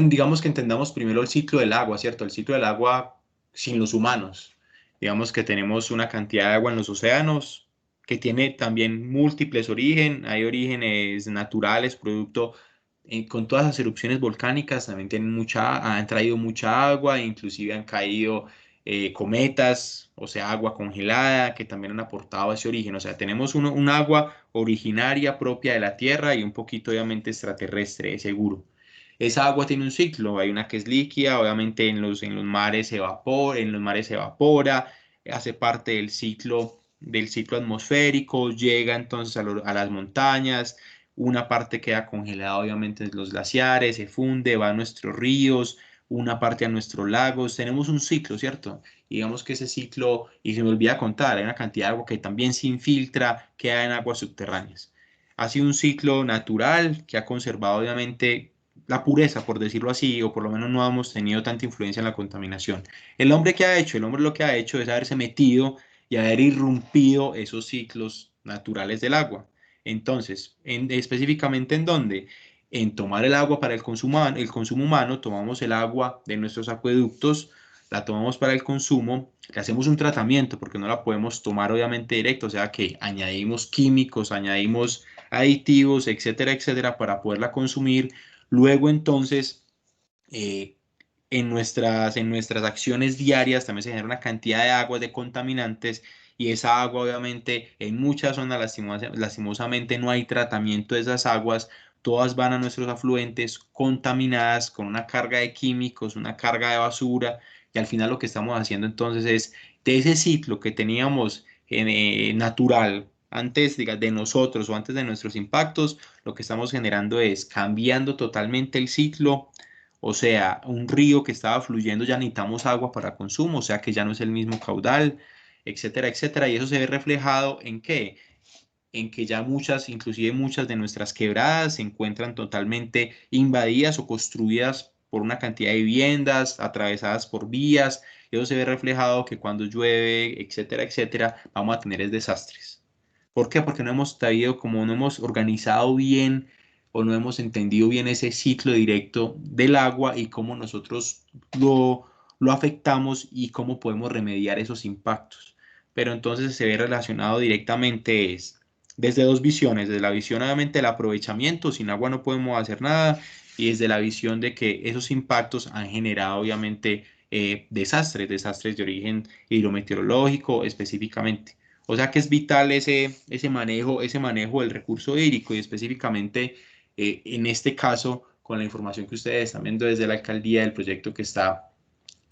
digamos que entendamos primero el ciclo del agua, ¿cierto? El ciclo del agua sin los humanos. Digamos que tenemos una cantidad de agua en los océanos que tiene también múltiples orígenes, hay orígenes naturales, producto, con todas las erupciones volcánicas también tienen han traído mucha agua, inclusive han caído cometas, o sea, agua congelada, que también han aportado ese origen. O sea, tenemos un agua originaria propia de la Tierra y un poquito obviamente extraterrestre, seguro. Esa agua tiene un ciclo, hay una que es líquida, obviamente en los mares se evapora, hace parte del ciclo atmosférico, llega entonces a las montañas, una parte queda congelada obviamente en los glaciares, se funde, va a nuestros ríos, una parte a nuestros lagos, tenemos un ciclo, ¿cierto? Y digamos que ese ciclo, y se me olvida contar, hay una cantidad de agua que también se infiltra, queda en aguas subterráneas. Ha sido un ciclo natural que ha conservado obviamente la pureza, por decirlo así, o por lo menos no hemos tenido tanta influencia en la contaminación. El hombre que ha hecho, el hombre lo que ha hecho es haberse metido y haber irrumpido esos ciclos naturales del agua. Entonces, específicamente en dónde? En tomar el agua para el consumo humano, tomamos el agua de nuestros acueductos, la tomamos para el consumo, le hacemos un tratamiento porque no la podemos tomar obviamente directo, o sea que añadimos químicos, añadimos aditivos, etcétera, etcétera, para poderla consumir. Luego entonces, eh, en nuestras acciones diarias también se genera una cantidad de aguas, de contaminantes, y esa agua obviamente en muchas zonas lastimosamente no hay tratamiento de esas aguas, todas van a nuestros afluentes contaminadas con una carga de químicos, una carga de basura, y al final lo que estamos haciendo entonces es de ese ciclo que teníamos natural antes de nosotros o antes de nuestros impactos, lo que estamos generando es cambiando totalmente el ciclo. O sea, un río que estaba fluyendo ya necesitamos agua para consumo, o sea que ya no es el mismo caudal, etcétera, etcétera. Y eso se ve reflejado en qué, en que ya muchas, inclusive muchas de nuestras quebradas se encuentran totalmente invadidas o construidas por una cantidad de viviendas, atravesadas por vías. Y eso se ve reflejado que cuando llueve, etcétera, etcétera, vamos a tener desastres. ¿Por qué? Porque no hemos sabido, como no hemos organizado bien o no hemos entendido bien ese ciclo directo del agua y cómo nosotros lo afectamos y cómo podemos remediar esos impactos. Pero entonces se ve relacionado directamente desde dos visiones, desde la visión obviamente del aprovechamiento, sin agua no podemos hacer nada, y desde la visión de que esos impactos han generado obviamente desastres de origen hidrometeorológico específicamente. O sea que es vital ese manejo del recurso hídrico y específicamente en este caso con la información que ustedes están viendo desde la alcaldía del proyecto que está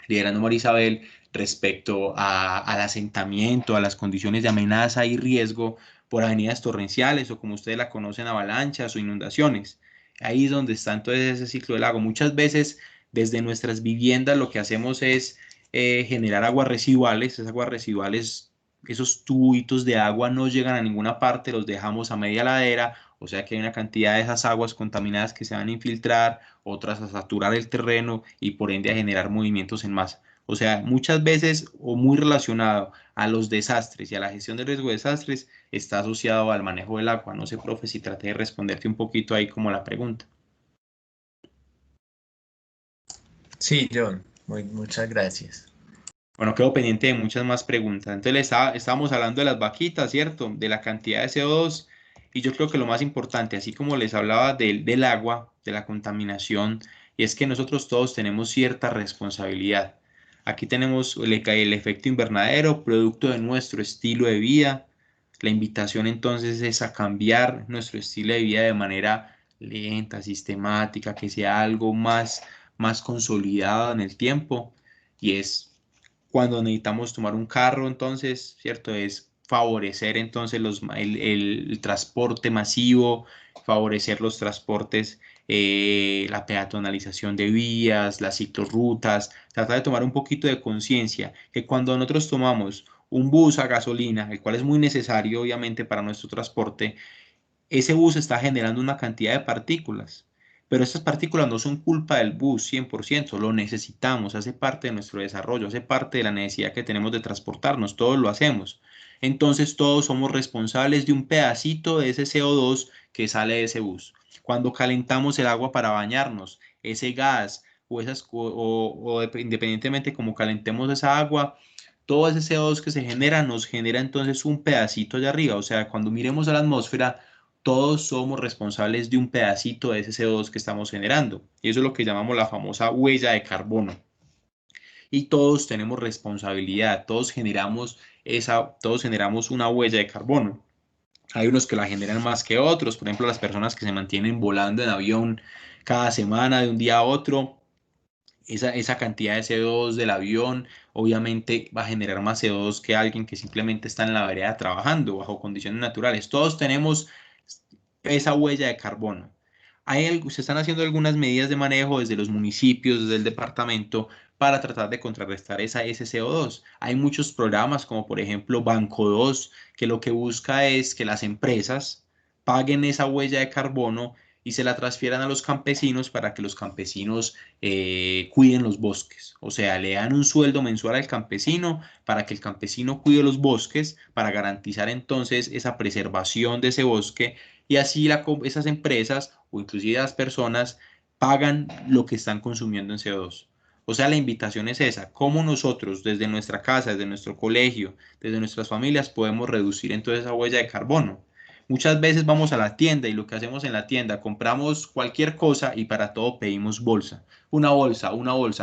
liderando Marisabel respecto al asentamiento, a las condiciones de amenaza y riesgo por avenidas torrenciales o como ustedes la conocen, avalanchas o inundaciones. Ahí es donde está entonces ese ciclo del agua. Muchas veces desde nuestras viviendas lo que hacemos es generar aguas residuales. Esas aguas residuales, esos tubitos de agua no llegan a ninguna parte, los dejamos a media ladera, o sea que hay una cantidad de esas aguas contaminadas que se van a infiltrar, otras a saturar el terreno y por ende a generar movimientos en masa. O sea, muchas veces o muy relacionado a los desastres y a la gestión del riesgo de desastres está asociado al manejo del agua. No sé, profe, si traté de responderte un poquito ahí como la pregunta. Sí, John, muchas gracias. Bueno, quedo pendiente de muchas más preguntas. Entonces, estábamos hablando de las vaquitas, ¿cierto? De la cantidad de CO2. Y yo creo que lo más importante, así como les hablaba del agua, de la contaminación, y es que nosotros todos tenemos cierta responsabilidad. Aquí tenemos el efecto invernadero, producto de nuestro estilo de vida. La invitación entonces es a cambiar nuestro estilo de vida de manera lenta, sistemática, que sea algo más consolidado en el tiempo. Y es cuando necesitamos tomar un carro, entonces, ¿cierto? Es favorecer entonces el transporte masivo, favorecer los transportes la peatonalización de vías, las ciclorrutas, tratar de tomar un poquito de conciencia que cuando nosotros tomamos un bus a gasolina, el cual es muy necesario obviamente para nuestro transporte, ese bus está generando una cantidad de partículas. Pero estas partículas no son culpa del bus 100%, lo necesitamos, hace parte de nuestro desarrollo, hace parte de la necesidad que tenemos de transportarnos, todos lo hacemos. Entonces todos somos responsables de un pedacito de ese CO2 que sale de ese bus. Cuando calentamos el agua para bañarnos, ese gas independientemente como calentemos esa agua, todo ese CO2 que se genera nos genera entonces un pedacito allá arriba. O sea, cuando miremos a la atmósfera, todos somos responsables de un pedacito de ese CO2 que estamos generando. Y eso es lo que llamamos la famosa huella de carbono. Y todos tenemos responsabilidad, todos generamos una huella de carbono. Hay unos que la generan más que otros, por ejemplo, las personas que se mantienen volando en avión cada semana de un día a otro, esa cantidad de CO2 del avión obviamente va a generar más CO2 que alguien que simplemente está en la vereda trabajando bajo condiciones naturales. Todos tenemos esa huella de carbono. Se están haciendo algunas medidas de manejo desde los municipios, desde el departamento, para tratar de contrarrestar ese CO2. Hay muchos programas, como por ejemplo Banco 2, que lo que busca es que las empresas paguen esa huella de carbono y se la transfieran a los campesinos para que los campesinos cuiden los bosques. O sea, le dan un sueldo mensual al campesino para que el campesino cuide los bosques, para garantizar entonces esa preservación de ese bosque y así esas empresas o inclusive las personas pagan lo que están consumiendo en CO2. O sea, la invitación es esa, cómo nosotros desde nuestra casa, desde nuestro colegio, desde nuestras familias podemos reducir entonces esa huella de carbono. Muchas veces vamos a la tienda y lo que hacemos en la tienda, compramos cualquier cosa y para todo pedimos bolsa. Una bolsa.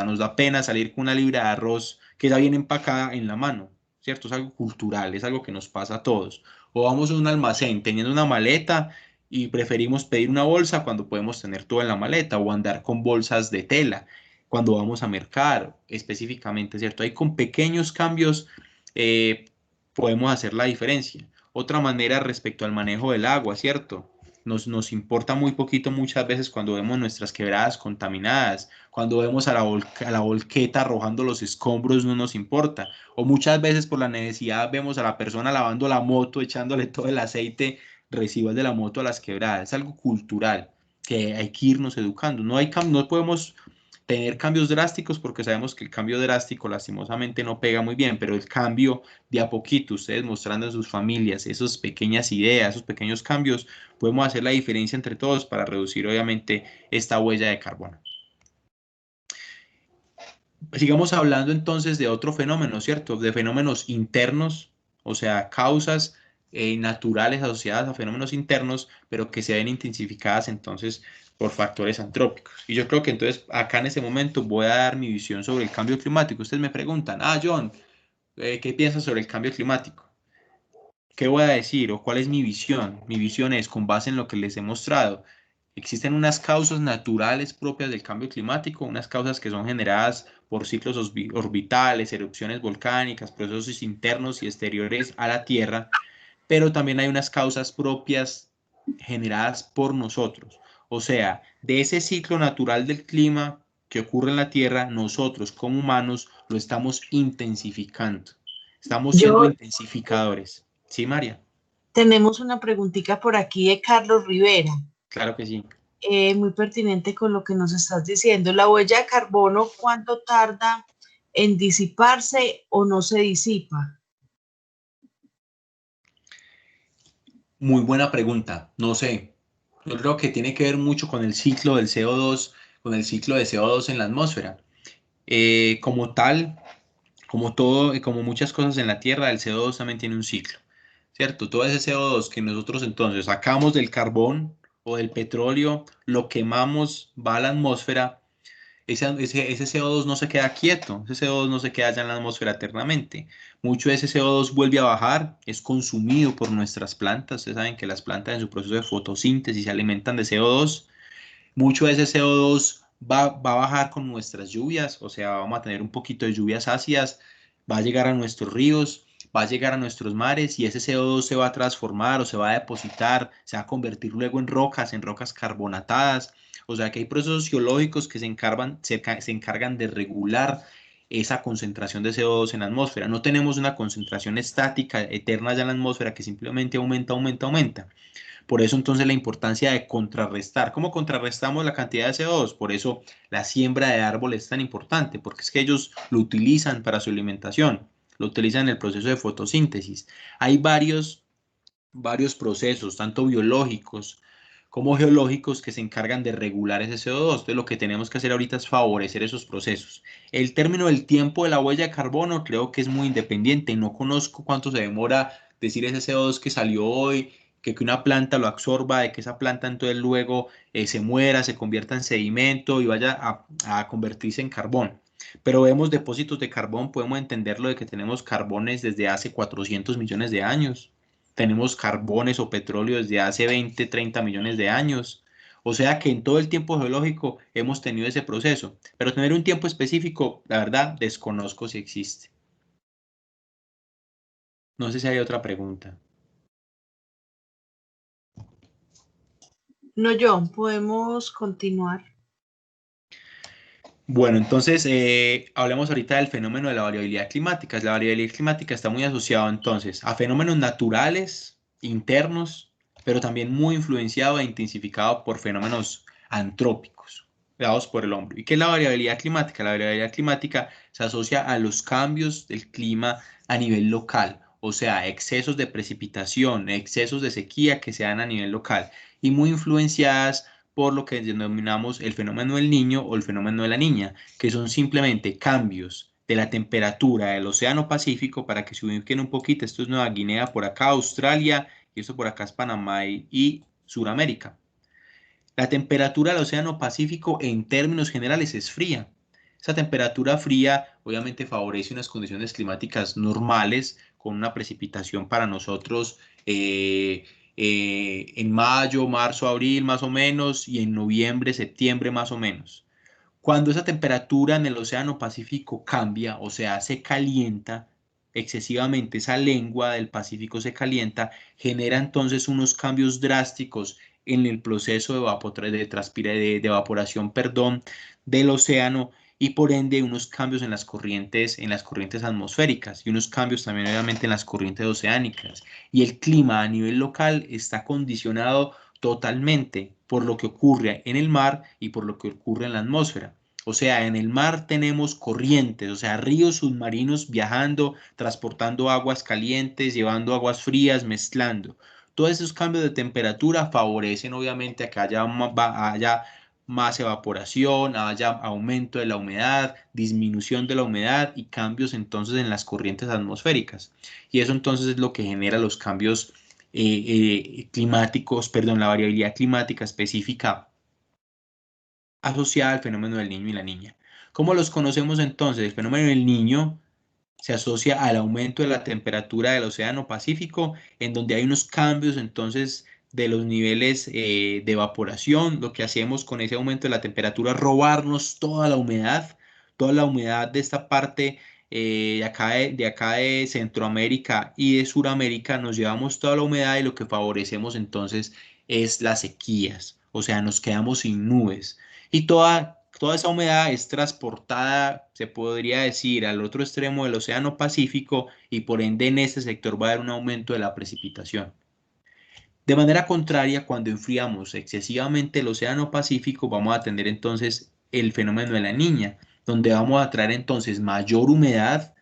Nos da pena salir con una libra de arroz que ya viene empacada en la mano, ¿cierto? Es algo cultural, es algo que nos pasa a todos. O vamos a un almacén teniendo una maleta y preferimos pedir una bolsa cuando podemos tener todo en la maleta o andar con bolsas de tela cuando vamos a mercar específicamente, ¿cierto? Ahí con pequeños cambios eh, podemos hacer la diferencia. Otra manera respecto al manejo del agua, ¿cierto? Nos importa muy poquito muchas veces cuando vemos nuestras quebradas contaminadas, cuando vemos a la volqueta arrojando los escombros, no nos importa. O muchas veces por la necesidad vemos a la persona lavando la moto, echándole todo el aceite residual de la moto a las quebradas. Es algo cultural que hay que irnos educando. No podemos tener cambios drásticos porque sabemos que el cambio drástico lastimosamente no pega muy bien, pero el cambio de a poquito, ustedes mostrando en sus familias esas pequeñas ideas, esos pequeños cambios, podemos hacer la diferencia entre todos para reducir obviamente esta huella de carbono. Sigamos hablando entonces de otro fenómeno, ¿cierto? De fenómenos internos, o sea, causas naturales asociadas a fenómenos internos, pero que se ven intensificadas entonces por factores antrópicos. Y yo creo que entonces acá en ese momento voy a dar mi visión sobre el cambio climático. Ustedes me preguntan, John, ¿qué piensas sobre el cambio climático? ¿Qué voy a decir o cuál es mi visión? Mi visión es, con base en lo que les he mostrado, existen unas causas naturales propias del cambio climático, unas causas que son generadas por ciclos orbitales, erupciones volcánicas, procesos internos y exteriores a la Tierra, pero también hay unas causas propias generadas por nosotros. O sea, de ese ciclo natural del clima que ocurre en la Tierra, nosotros como humanos lo estamos intensificando. Estamos siendo Yo intensificadores. ¿Sí, María? tenemos una preguntita por aquí de Carlos Rivera, Claro que sí. muy pertinente con lo que nos estás diciendo. La huella de carbono, ¿cuánto tarda en disiparse o no se disipa? Muy buena pregunta. No sé. Yo creo que tiene que ver mucho con el ciclo del CO2, con el ciclo de CO2 en la atmósfera. Como tal, como todo, como muchas cosas en la Tierra, el CO2 también tiene un ciclo, ¿cierto? Todo ese CO2 que nosotros entonces sacamos del carbón o del petróleo, lo quemamos, va a la atmósfera. Ese CO2 no se queda quieto, ese CO2 no se queda allá en la atmósfera eternamente. Mucho de ese CO2 vuelve a bajar, es consumido por nuestras plantas. Ustedes saben que las plantas en su proceso de fotosíntesis se alimentan de CO2. Mucho de ese CO2 va a bajar con nuestras lluvias, o sea, vamos a tener un poquito de lluvias ácidas, va a llegar a nuestros ríos, va a llegar a nuestros mares y ese CO2 se va a transformar o se va a depositar, se va a convertir luego en rocas carbonatadas O sea que hay procesos geológicos que se encargan de regular esa concentración de CO2 en la atmósfera. No tenemos una concentración estática eterna ya en la atmósfera que simplemente aumenta, aumenta, aumenta. Por eso entonces la importancia de contrarrestar. ¿Cómo contrarrestamos la cantidad de CO2? Por eso la siembra de árboles es tan importante, porque es que ellos lo utilizan para su alimentación, lo utilizan en el proceso de fotosíntesis. Hay varios procesos, tanto biológicos como geológicos, que se encargan de regular ese CO2. Entonces lo que tenemos que hacer ahorita es favorecer esos procesos. El término del tiempo de la huella de carbono creo que es muy independiente. No conozco cuánto se demora decir ese CO2 que salió hoy, que una planta lo absorba, de que esa planta entonces luego se muera, se convierta en sedimento y vaya a convertirse en carbón. Pero vemos depósitos de carbón, podemos entenderlo de que tenemos carbones desde hace 400 millones de años. Tenemos carbones o petróleo desde hace 20, 30 millones de años. O sea que en todo el tiempo geológico hemos tenido ese proceso. Pero tener un tiempo específico, la verdad, desconozco si existe. No sé si hay otra pregunta. No, John, podemos continuar. Bueno, entonces hablemos ahorita del fenómeno de la variabilidad climática. La variabilidad climática está muy asociada entonces a fenómenos naturales, internos, pero también muy influenciado e intensificado por fenómenos antrópicos, dados por el hombre. ¿Y qué es la variabilidad climática? La variabilidad climática se asocia a los cambios del clima a nivel local, o sea, excesos de precipitación, excesos de sequía que se dan a nivel local y muy influenciadas por lo que denominamos el fenómeno del niño o el fenómeno de la niña, que son simplemente cambios de la temperatura del Océano Pacífico. Para que se ubiquen un poquito, esto es Nueva Guinea por acá, Australia, y esto por acá es Panamá y Suramérica. La temperatura del Océano Pacífico en términos generales es fría. Esa temperatura fría obviamente favorece unas condiciones climáticas normales, con una precipitación para nosotros en mayo, marzo, abril más o menos, y en noviembre, septiembre más o menos. Cuando esa temperatura en el Océano Pacífico cambia, o sea, se calienta excesivamente, esa lengua del Pacífico se calienta, genera entonces unos cambios drásticos en el proceso de evaporación, perdón, del océano, y por ende unos cambios en las corrientes atmosféricas y unos cambios también obviamente en las corrientes oceánicas. Y el clima a nivel local está condicionado totalmente por lo que ocurre en el mar y por lo que ocurre en la atmósfera. O sea, en el mar tenemos corrientes, o sea, ríos submarinos viajando, transportando aguas calientes, llevando aguas frías, mezclando. Todos esos cambios de temperatura favorecen obviamente a que haya más evaporación, haya aumento de la humedad, disminución de la humedad y cambios entonces en las corrientes atmosféricas. Y eso entonces es lo que genera los cambios climáticos, perdón, la variabilidad climática específica asociada al fenómeno del niño y la niña. ¿Cómo los conocemos entonces? El fenómeno del niño se asocia al aumento de la temperatura del Océano Pacífico, en donde hay unos cambios entonces de los niveles de evaporación. Lo que hacemos con ese aumento de la temperatura es robarnos toda la humedad de esta parte de acá de Centroamérica y de Suramérica. Nos llevamos toda la humedad y lo que favorecemos entonces es las sequías, o sea, nos quedamos sin nubes. Y toda esa humedad es transportada, se podría decir, al otro extremo del Océano Pacífico, y por ende en este sector va a haber un aumento de la precipitación. De manera contraria, cuando enfriamos excesivamente el Océano Pacífico, vamos a tener entonces el fenómeno de la niña, donde vamos a traer entonces mayor humedad,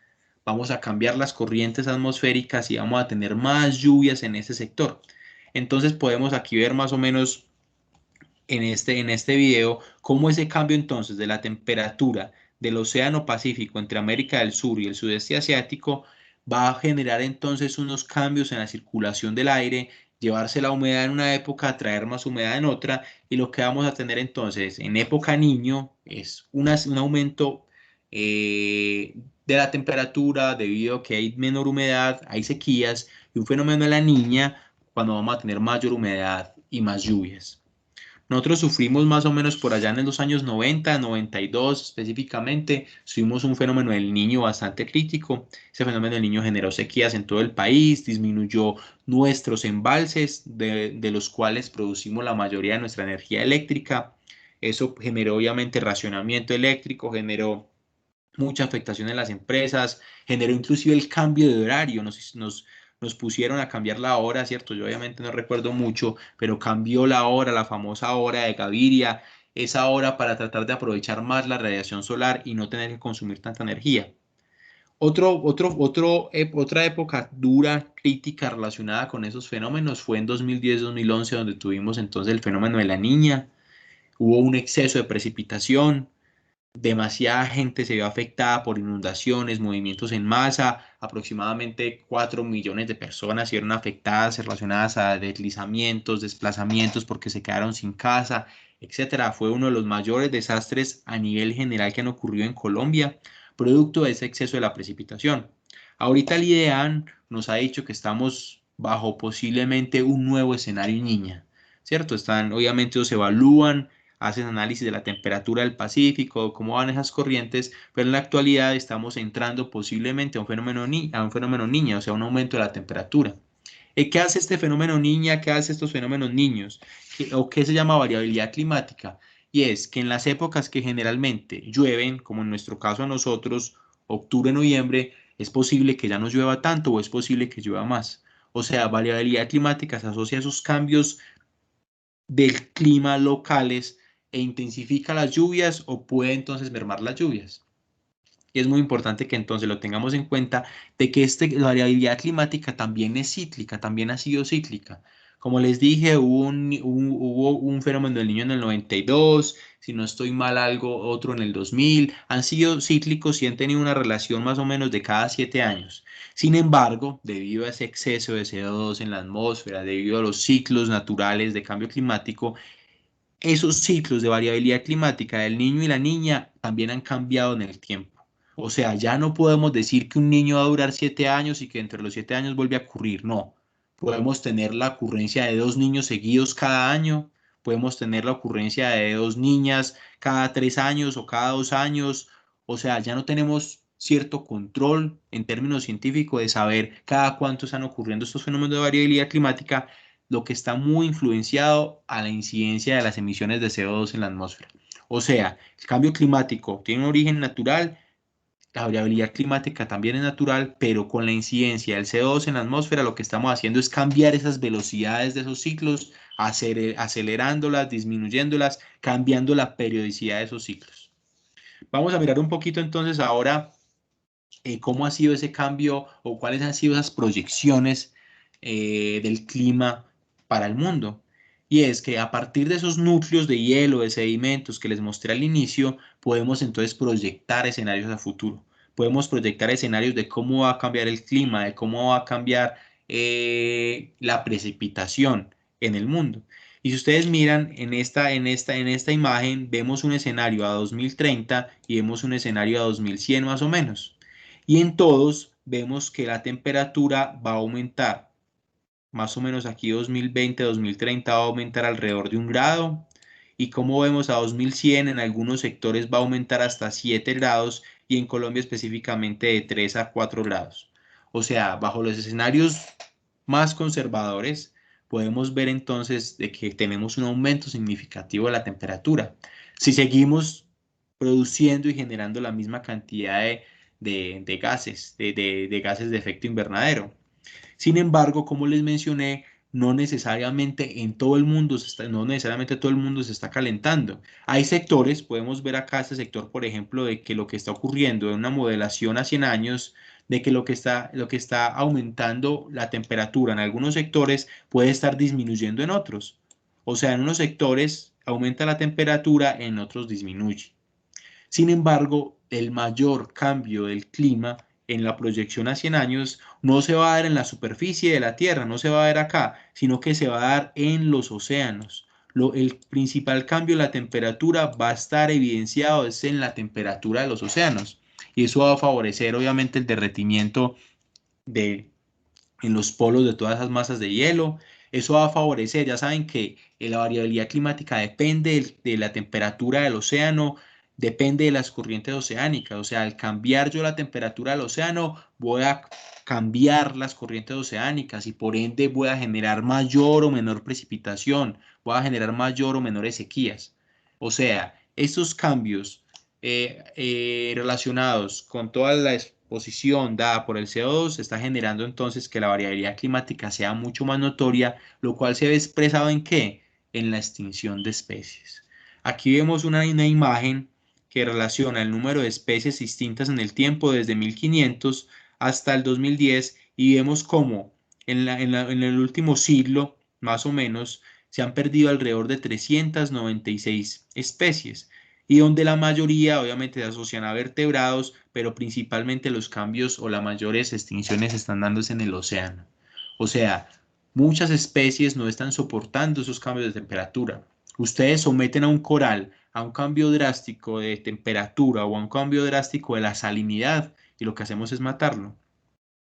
vamos a cambiar las corrientes atmosféricas y vamos a tener más lluvias en ese sector. Entonces podemos aquí ver más o menos en este video cómo ese cambio entonces de la temperatura del Océano Pacífico entre América del Sur y el sudeste asiático va a generar entonces unos cambios en la circulación del aire, llevarse la humedad en una época, traer más humedad en otra, y lo que vamos a tener entonces en época niño es un aumento de la temperatura debido a que hay menor humedad, hay sequías, y un fenómeno de la niña cuando vamos a tener mayor humedad y más lluvias. Nosotros sufrimos más o menos por allá en los años 90, 92 específicamente, tuvimos un fenómeno del niño bastante crítico. Ese fenómeno del niño generó sequías en todo el país, disminuyó nuestros embalses, de los cuales producimos la mayoría de nuestra energía eléctrica. Eso generó obviamente racionamiento eléctrico, generó mucha afectación en las empresas, generó inclusive el cambio de horario, nos pusieron a cambiar la hora, ¿cierto? Yo obviamente no recuerdo mucho, pero cambió la hora, la famosa hora de Gaviria, esa hora para tratar de aprovechar más la radiación solar y no tener que consumir tanta energía. Otra época dura, crítica relacionada con esos fenómenos fue en 2010-2011, donde tuvimos entonces el fenómeno de la niña, hubo un exceso de precipitación, demasiada gente se vio afectada por inundaciones, movimientos en masa, aproximadamente 4 millones de personas se vieron afectadas relacionadas a deslizamientos, desplazamientos porque se quedaron sin casa, etcétera. Fue uno de los mayores desastres a nivel general que han ocurrido en Colombia, producto de ese exceso de la precipitación. Ahorita el IDEAN nos ha dicho que estamos bajo posiblemente un nuevo escenario niña, ¿cierto? Obviamente se evalúan, hacen análisis de la temperatura del Pacífico, cómo van esas corrientes, pero en la actualidad estamos entrando posiblemente a un fenómeno niña, o sea, un aumento de la temperatura. ¿Qué hace este fenómeno niña? ¿Qué hace estos fenómenos niños? ¿Qué se llama variabilidad climática? Y es que en las épocas que generalmente llueven, como en nuestro caso a nosotros, octubre, noviembre, es posible que ya no llueva tanto o es posible que llueva más. O sea, variabilidad climática se asocia a esos cambios del clima locales e intensifica las lluvias o puede entonces mermar las lluvias. Y es muy importante que entonces lo tengamos en cuenta de que la variabilidad climática también es cíclica, también ha sido cíclica. Como les dije, hubo un fenómeno del Niño en el 92, si no estoy mal algo, otro en el 2000. Han sido cíclicos y han tenido una relación más o menos de cada 7 años. Sin embargo, debido a ese exceso de CO2 en la atmósfera, debido a los ciclos naturales de cambio climático, esos ciclos de variabilidad climática del niño y la niña también han cambiado en el tiempo. O sea, ya no podemos decir que un niño va a durar 7 años y que entre los 7 años vuelve a ocurrir. No. Podemos tener la ocurrencia de 2 niños seguidos cada año. Podemos tener la ocurrencia de 2 niñas cada 3 años o cada 2 años. O sea, ya no tenemos cierto control en términos científicos de saber cada cuánto están ocurriendo estos fenómenos de variabilidad climática, lo que está muy influenciado a la incidencia de las emisiones de CO2 en la atmósfera. O sea, el cambio climático tiene un origen natural, la variabilidad climática también es natural, pero con la incidencia del CO2 en la atmósfera lo que estamos haciendo es cambiar esas velocidades de esos ciclos, acelerándolas, disminuyéndolas, cambiando la periodicidad de esos ciclos. Vamos a mirar un poquito entonces ahora cómo ha sido ese cambio o cuáles han sido esas proyecciones del clima para el mundo. Y es que a partir de esos núcleos de hielo, de sedimentos que les mostré al inicio, podemos entonces proyectar escenarios a futuro. Podemos proyectar escenarios de cómo va a cambiar el clima, de cómo va a cambiar la precipitación en el mundo. Y si ustedes miran en esta imagen, vemos un escenario a 2030 y vemos un escenario a 2100 más o menos. Y en todos vemos que la temperatura va a aumentar. Más o menos aquí 2020-2030 va a aumentar alrededor de 1 grado. Y como vemos a 2100 en algunos sectores va a aumentar hasta 7 grados y en Colombia específicamente de 3 a 4 grados. O sea, bajo los escenarios más conservadores podemos ver entonces de que tenemos un aumento significativo de la temperatura. Si seguimos produciendo y generando la misma cantidad de gases, de gases de efecto invernadero. Sin embargo, como les mencioné, no necesariamente en todo el mundo no necesariamente todo el mundo se está calentando. Hay sectores, podemos ver acá este sector, por ejemplo, de que lo que está ocurriendo en una modelación a 100 años, de que lo que está aumentando la temperatura en algunos sectores puede estar disminuyendo en otros. O sea, en unos sectores aumenta la temperatura, en otros disminuye. Sin embargo, el mayor cambio del clima en la proyección a 100 años no se va a dar en la superficie de la Tierra, no se va a dar acá, sino que se va a dar en los océanos. El principal cambio de la temperatura va a estar evidenciado es en la temperatura de los océanos. Y eso va a favorecer obviamente el derretimiento de, en los polos de todas esas masas de hielo. Eso va a favorecer, ya saben que la variabilidad climática depende de la temperatura del océano, depende de las corrientes oceánicas. O sea, al cambiar yo la temperatura del océano, voy a cambiar las corrientes oceánicas y por ende voy a generar mayor o menor precipitación, voy a generar mayor o menores sequías. O sea, estos cambios relacionados con toda la exposición dada por el CO2 está generando entonces que la variabilidad climática sea mucho más notoria, lo cual se ve expresado ¿en qué? En la extinción de especies. Aquí vemos una imagen que relaciona el número de especies extintas en el tiempo desde 1500 hasta el 2010 y vemos cómo en el último siglo, más o menos, se han perdido alrededor de 396 especies y donde la mayoría obviamente se asocian a vertebrados, pero principalmente los cambios o las mayores extinciones están dándose en el océano. O sea, muchas especies no están soportando esos cambios de temperatura. Ustedes someten a un coral a un cambio drástico de temperatura o a un cambio drástico de la salinidad y lo que hacemos es matarlo.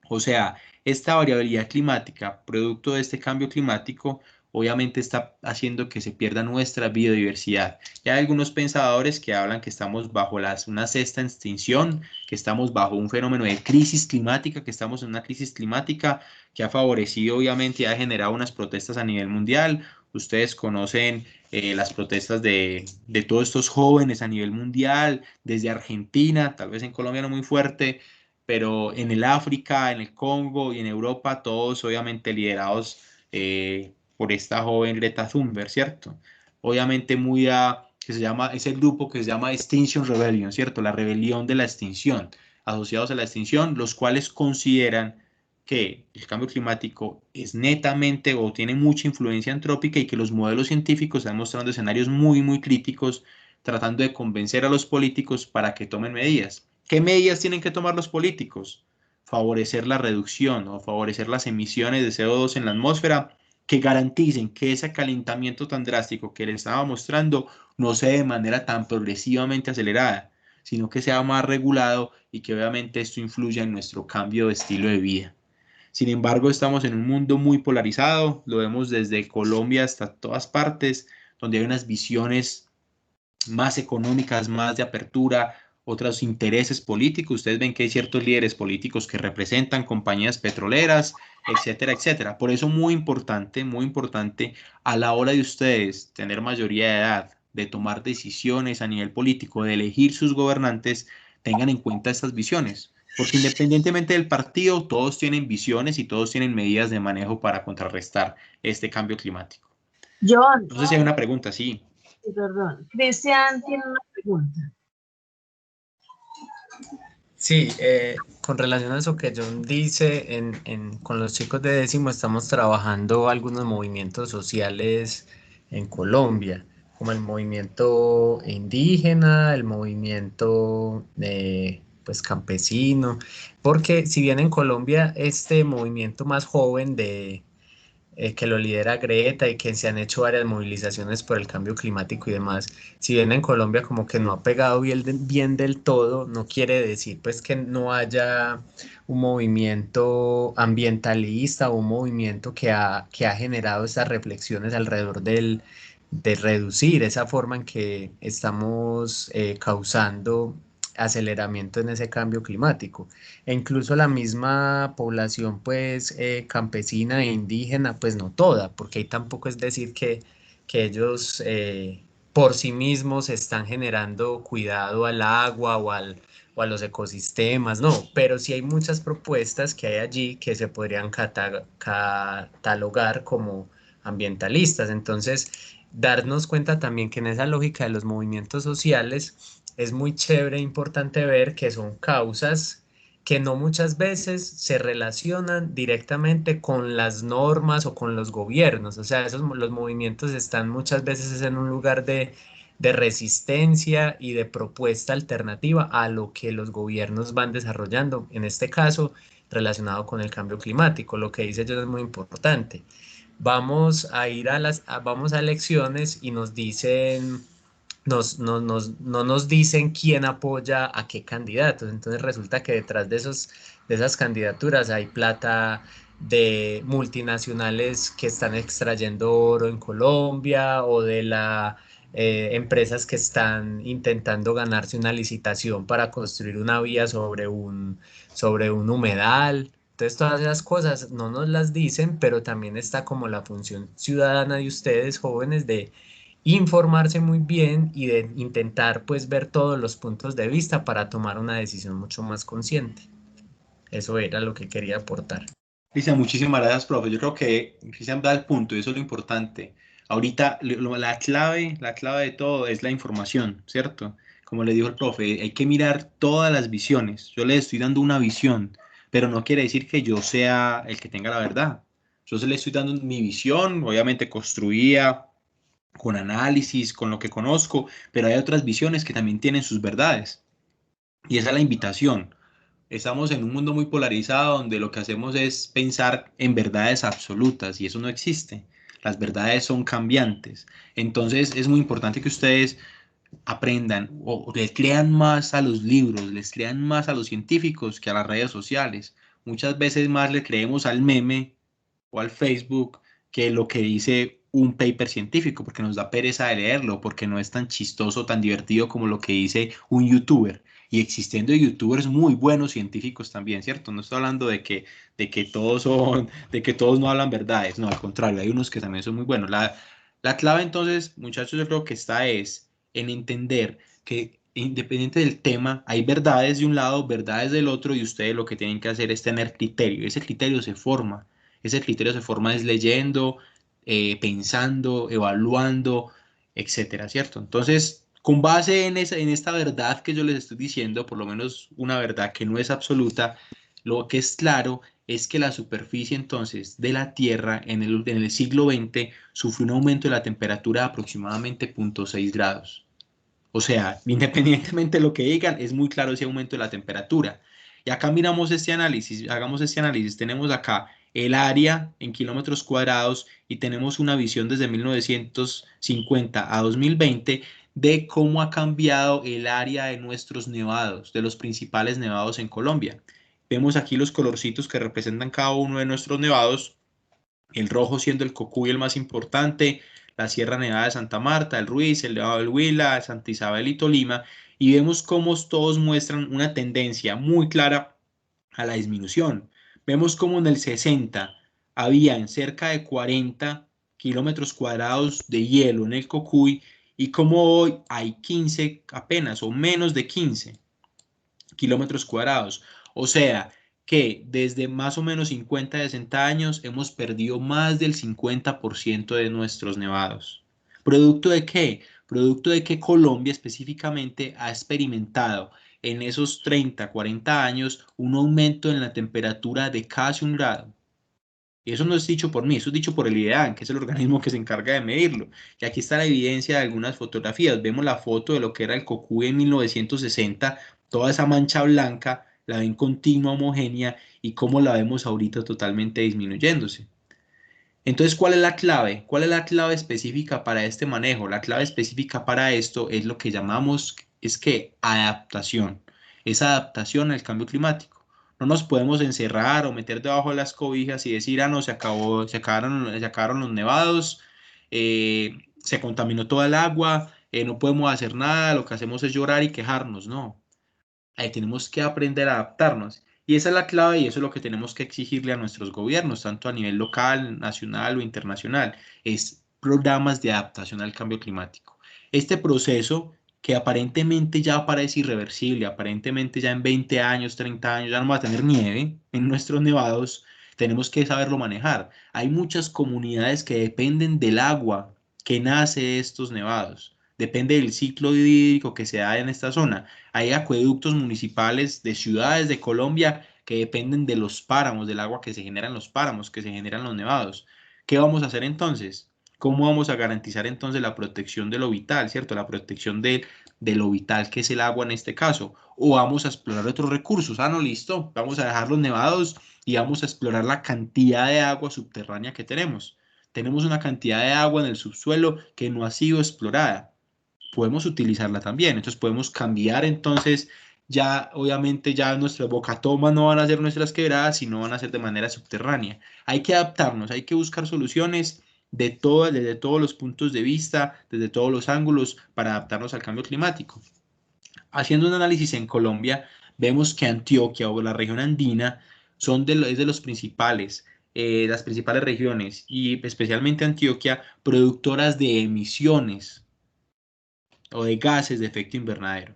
O sea, esta variabilidad climática, producto de este cambio climático, obviamente está haciendo que se pierda nuestra biodiversidad. Y hay algunos pensadores que hablan que estamos bajo una sexta extinción, que estamos bajo un fenómeno de crisis climática, que estamos en una crisis climática que ha favorecido, obviamente, y ha generado unas protestas a nivel mundial. Ustedes conocen las protestas de todos estos jóvenes a nivel mundial, desde Argentina, tal vez en Colombia no muy fuerte, pero en el África, en el Congo y en Europa, todos obviamente liderados por esta joven Greta Thunberg, ¿cierto? Obviamente que se llama, es el grupo que se llama Extinction Rebellion, ¿cierto? La rebelión de la extinción, asociados a la extinción, los cuales consideran que el cambio climático es netamente o tiene mucha influencia antrópica y que los modelos científicos están mostrando escenarios muy, muy críticos, tratando de convencer a los políticos para que tomen medidas. ¿Qué medidas tienen que tomar los políticos? Favorecer la reducción o favorecer las emisiones de CO2 en la atmósfera que garanticen que ese calentamiento tan drástico que les estaba mostrando no sea de manera tan progresivamente acelerada, sino que sea más regulado y que obviamente esto influya en nuestro cambio de estilo de vida. Sin embargo, estamos en un mundo muy polarizado, lo vemos desde Colombia hasta todas partes, donde hay unas visiones más económicas, más de apertura, otros intereses políticos. Ustedes ven que hay ciertos líderes políticos que representan compañías petroleras, etcétera, etcétera. Por eso muy importante a la hora de ustedes tener mayoría de edad, de tomar decisiones a nivel político, de elegir sus gobernantes, tengan en cuenta estas visiones. Porque independientemente del partido, todos tienen visiones y todos tienen medidas de manejo para contrarrestar este cambio climático. John, No sé si hay una pregunta, sí. perdón, Cristian tiene una pregunta. Sí, con relación a eso que John dice, con los chicos de décimo estamos trabajando algunos movimientos sociales en Colombia, como el movimiento indígena, el movimiento pues campesino, porque si bien en Colombia este movimiento más joven que lo lidera Greta y que se han hecho varias movilizaciones por el cambio climático y demás, si bien en Colombia como que no ha pegado bien del todo, no quiere decir pues que no haya un movimiento ambientalista o un movimiento que ha generado estas reflexiones alrededor de reducir esa forma en que estamos causando aceleramiento en ese cambio climático. E incluso la misma población pues campesina e indígena, pues no toda, porque ahí tampoco es decir que ellos por sí mismos están generando cuidado al agua o a los ecosistemas, no, pero sí hay muchas propuestas que hay allí que se podrían catalogar como ambientalistas. Entonces, darnos cuenta también que en esa lógica de los movimientos sociales es muy chévere e importante ver que son causas que no muchas veces se relacionan directamente con las normas o con los gobiernos. O sea, los movimientos están muchas veces en un lugar de resistencia y de propuesta alternativa a lo que los gobiernos van desarrollando. En este caso, relacionado con el cambio climático. Lo que dice yo es muy importante. Vamos a ir vamos a elecciones y nos dicen no nos dicen quién apoya a qué candidatos. Entonces resulta que detrás de esas candidaturas hay plata de multinacionales que están extrayendo oro en Colombia o de empresas que están intentando ganarse una licitación para construir una vía sobre un humedal. Entonces todas esas cosas no nos las dicen, pero también está como la función ciudadana de ustedes, jóvenes, de informarse muy bien y de intentar pues ver todos los puntos de vista para tomar una decisión mucho más consciente. Eso era lo que quería aportar. Cristian, muchísimas gracias, profe. Yo creo que Cristian da el punto y eso es lo importante. Ahorita la clave de todo es la información, ¿cierto? Como le dijo el profe, hay que mirar todas las visiones. Yo le estoy dando una visión, pero no quiere decir que yo sea el que tenga la verdad. Yo se le estoy dando mi visión, obviamente construida con análisis, con lo que conozco, pero hay otras visiones que también tienen sus verdades. Y esa es la invitación. Estamos en un mundo muy polarizado donde lo que hacemos es pensar en verdades absolutas y eso no existe. Las verdades son cambiantes. Entonces es muy importante que ustedes aprendan o les crean más a los libros, les crean más a los científicos que a las redes sociales. Muchas veces más le creemos al meme o al Facebook que lo que dice un paper científico, porque nos da pereza de leerlo, porque no es tan chistoso, tan divertido como lo que dice un youtuber. Y existiendo youtubers muy buenos científicos también, ¿cierto? No estoy hablando de que todos son, de que todos no hablan verdades, no, al contrario, hay unos que también son muy buenos. La clave entonces, muchachos, yo creo que está es en entender que independiente del tema, hay verdades de un lado, verdades del otro, y ustedes lo que tienen que hacer es tener criterio. Ese criterio se forma. Ese criterio se forma es leyendo, pensando, evaluando, etcétera, ¿cierto? Entonces, con base en esta verdad que yo les estoy diciendo, por lo menos una verdad que no es absoluta, lo que es claro es que la superficie entonces de la Tierra en el siglo XX sufrió un aumento de la temperatura de aproximadamente 0,6 grados. O sea, independientemente de lo que digan, es muy claro ese aumento de la temperatura. Y acá miramos este análisis, hagamos este análisis. Tenemos acá el área en kilómetros cuadrados y tenemos una visión desde 1950 a 2020 de cómo ha cambiado el área de nuestros nevados, de los principales nevados en Colombia. Vemos aquí los colorcitos que representan cada uno de nuestros nevados, el rojo siendo el Cocuy el más importante, la Sierra Nevada de Santa Marta, el Ruiz, el Nevado del Huila, Santa Isabel y Tolima, y vemos cómo todos muestran una tendencia muy clara a la disminución. Vemos cómo en el 60 habían cerca de 40 kilómetros cuadrados de hielo en el Cocuy y como hoy hay 15 apenas o menos de 15 kilómetros cuadrados. O sea, que desde más o menos 50 a 60 años hemos perdido más del 50% de nuestros nevados. ¿Producto de qué? Producto de que Colombia específicamente ha experimentado en esos 30, 40 años un aumento en la temperatura de casi 1 grado. Y eso no es dicho por mí, eso es dicho por el IDEAN, que es el organismo que se encarga de medirlo. Y aquí está la evidencia de algunas fotografías. Vemos la foto de lo que era el Cocuy en 1960, toda esa mancha blanca, la ven continua, homogénea, y cómo la vemos ahorita totalmente disminuyéndose. Entonces, ¿cuál es la clave? ¿Cuál es la clave específica para este manejo? La clave específica para esto es lo que llamamos, es que adaptación. Es adaptación al cambio climático. No nos podemos encerrar o meter debajo de las cobijas y decir, ah, no, se acabaron los nevados, se contaminó toda el agua, no podemos hacer nada, lo que hacemos es llorar y quejarnos. No, ahí tenemos que aprender a adaptarnos. Y esa es la clave y eso es lo que tenemos que exigirle a nuestros gobiernos, tanto a nivel local, nacional o internacional, es programas de adaptación al cambio climático. Este proceso que aparentemente ya parece irreversible, aparentemente ya en 20 años, 30 años ya no va a tener nieve en nuestros nevados, tenemos que saberlo manejar. Hay muchas comunidades que dependen del agua que nace de estos nevados, depende del ciclo hídrico que se da en esta zona. Hay acueductos municipales de ciudades de Colombia que dependen de los páramos, del agua que se genera en los páramos, que se generan en los nevados. ¿Qué vamos a hacer entonces? ¿Cómo vamos a garantizar entonces la protección de lo vital, ¿cierto? La protección de lo vital que es el agua en este caso. O vamos a explorar otros recursos. Ah, no, listo. Vamos a dejar los nevados y vamos a explorar la cantidad de agua subterránea que tenemos. Tenemos una cantidad de agua en el subsuelo que no ha sido explorada, podemos utilizarla también. Entonces podemos cambiar entonces ya, obviamente ya nuestras bocatomas no van a ser nuestras quebradas, sino van a ser de manera subterránea. Hay que adaptarnos, hay que buscar soluciones desde todos los puntos de vista, desde todos los ángulos para adaptarnos al cambio climático. Haciendo un análisis en Colombia, vemos que Antioquia o la región andina es de los principales las principales regiones y especialmente Antioquia, productoras de emisiones o de gases de efecto invernadero.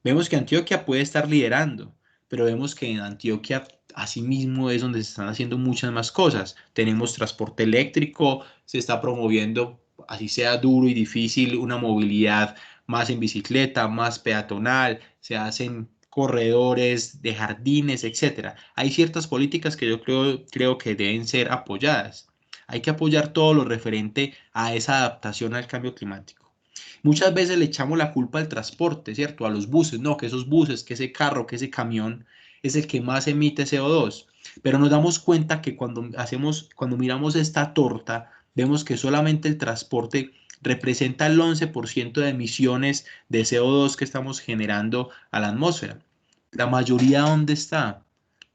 Vemos que Antioquia puede estar liderando, pero vemos que en Antioquia asimismo es donde se están haciendo muchas más cosas. Tenemos transporte eléctrico, se está promoviendo, así sea duro y difícil, una movilidad más en bicicleta, más peatonal, se hacen corredores de jardines, etcétera. Hay ciertas políticas que yo creo que deben ser apoyadas. Hay que apoyar todo lo referente a esa adaptación al cambio climático. Muchas veces le echamos la culpa al transporte, ¿cierto? A los buses, no, que esos buses, que ese carro, que ese camión es el que más emite CO2. Pero nos damos cuenta que cuando miramos esta torta, vemos que solamente el transporte representa el 11% de emisiones de CO2 que estamos generando a la atmósfera. La mayoría, ¿dónde está?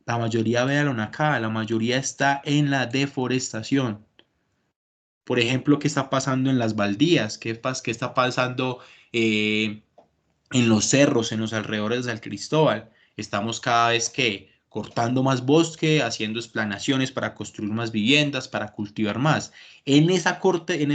La mayoría, véanlo acá, la mayoría está en la deforestación. Por ejemplo, ¿qué está pasando en las baldías? ¿Qué está pasando eh, en los cerros, en los alrededores de San Cristóbal? Estamos cada vez que cortando más bosque, haciendo explanaciones para construir más viviendas, para cultivar más. En esa corte, en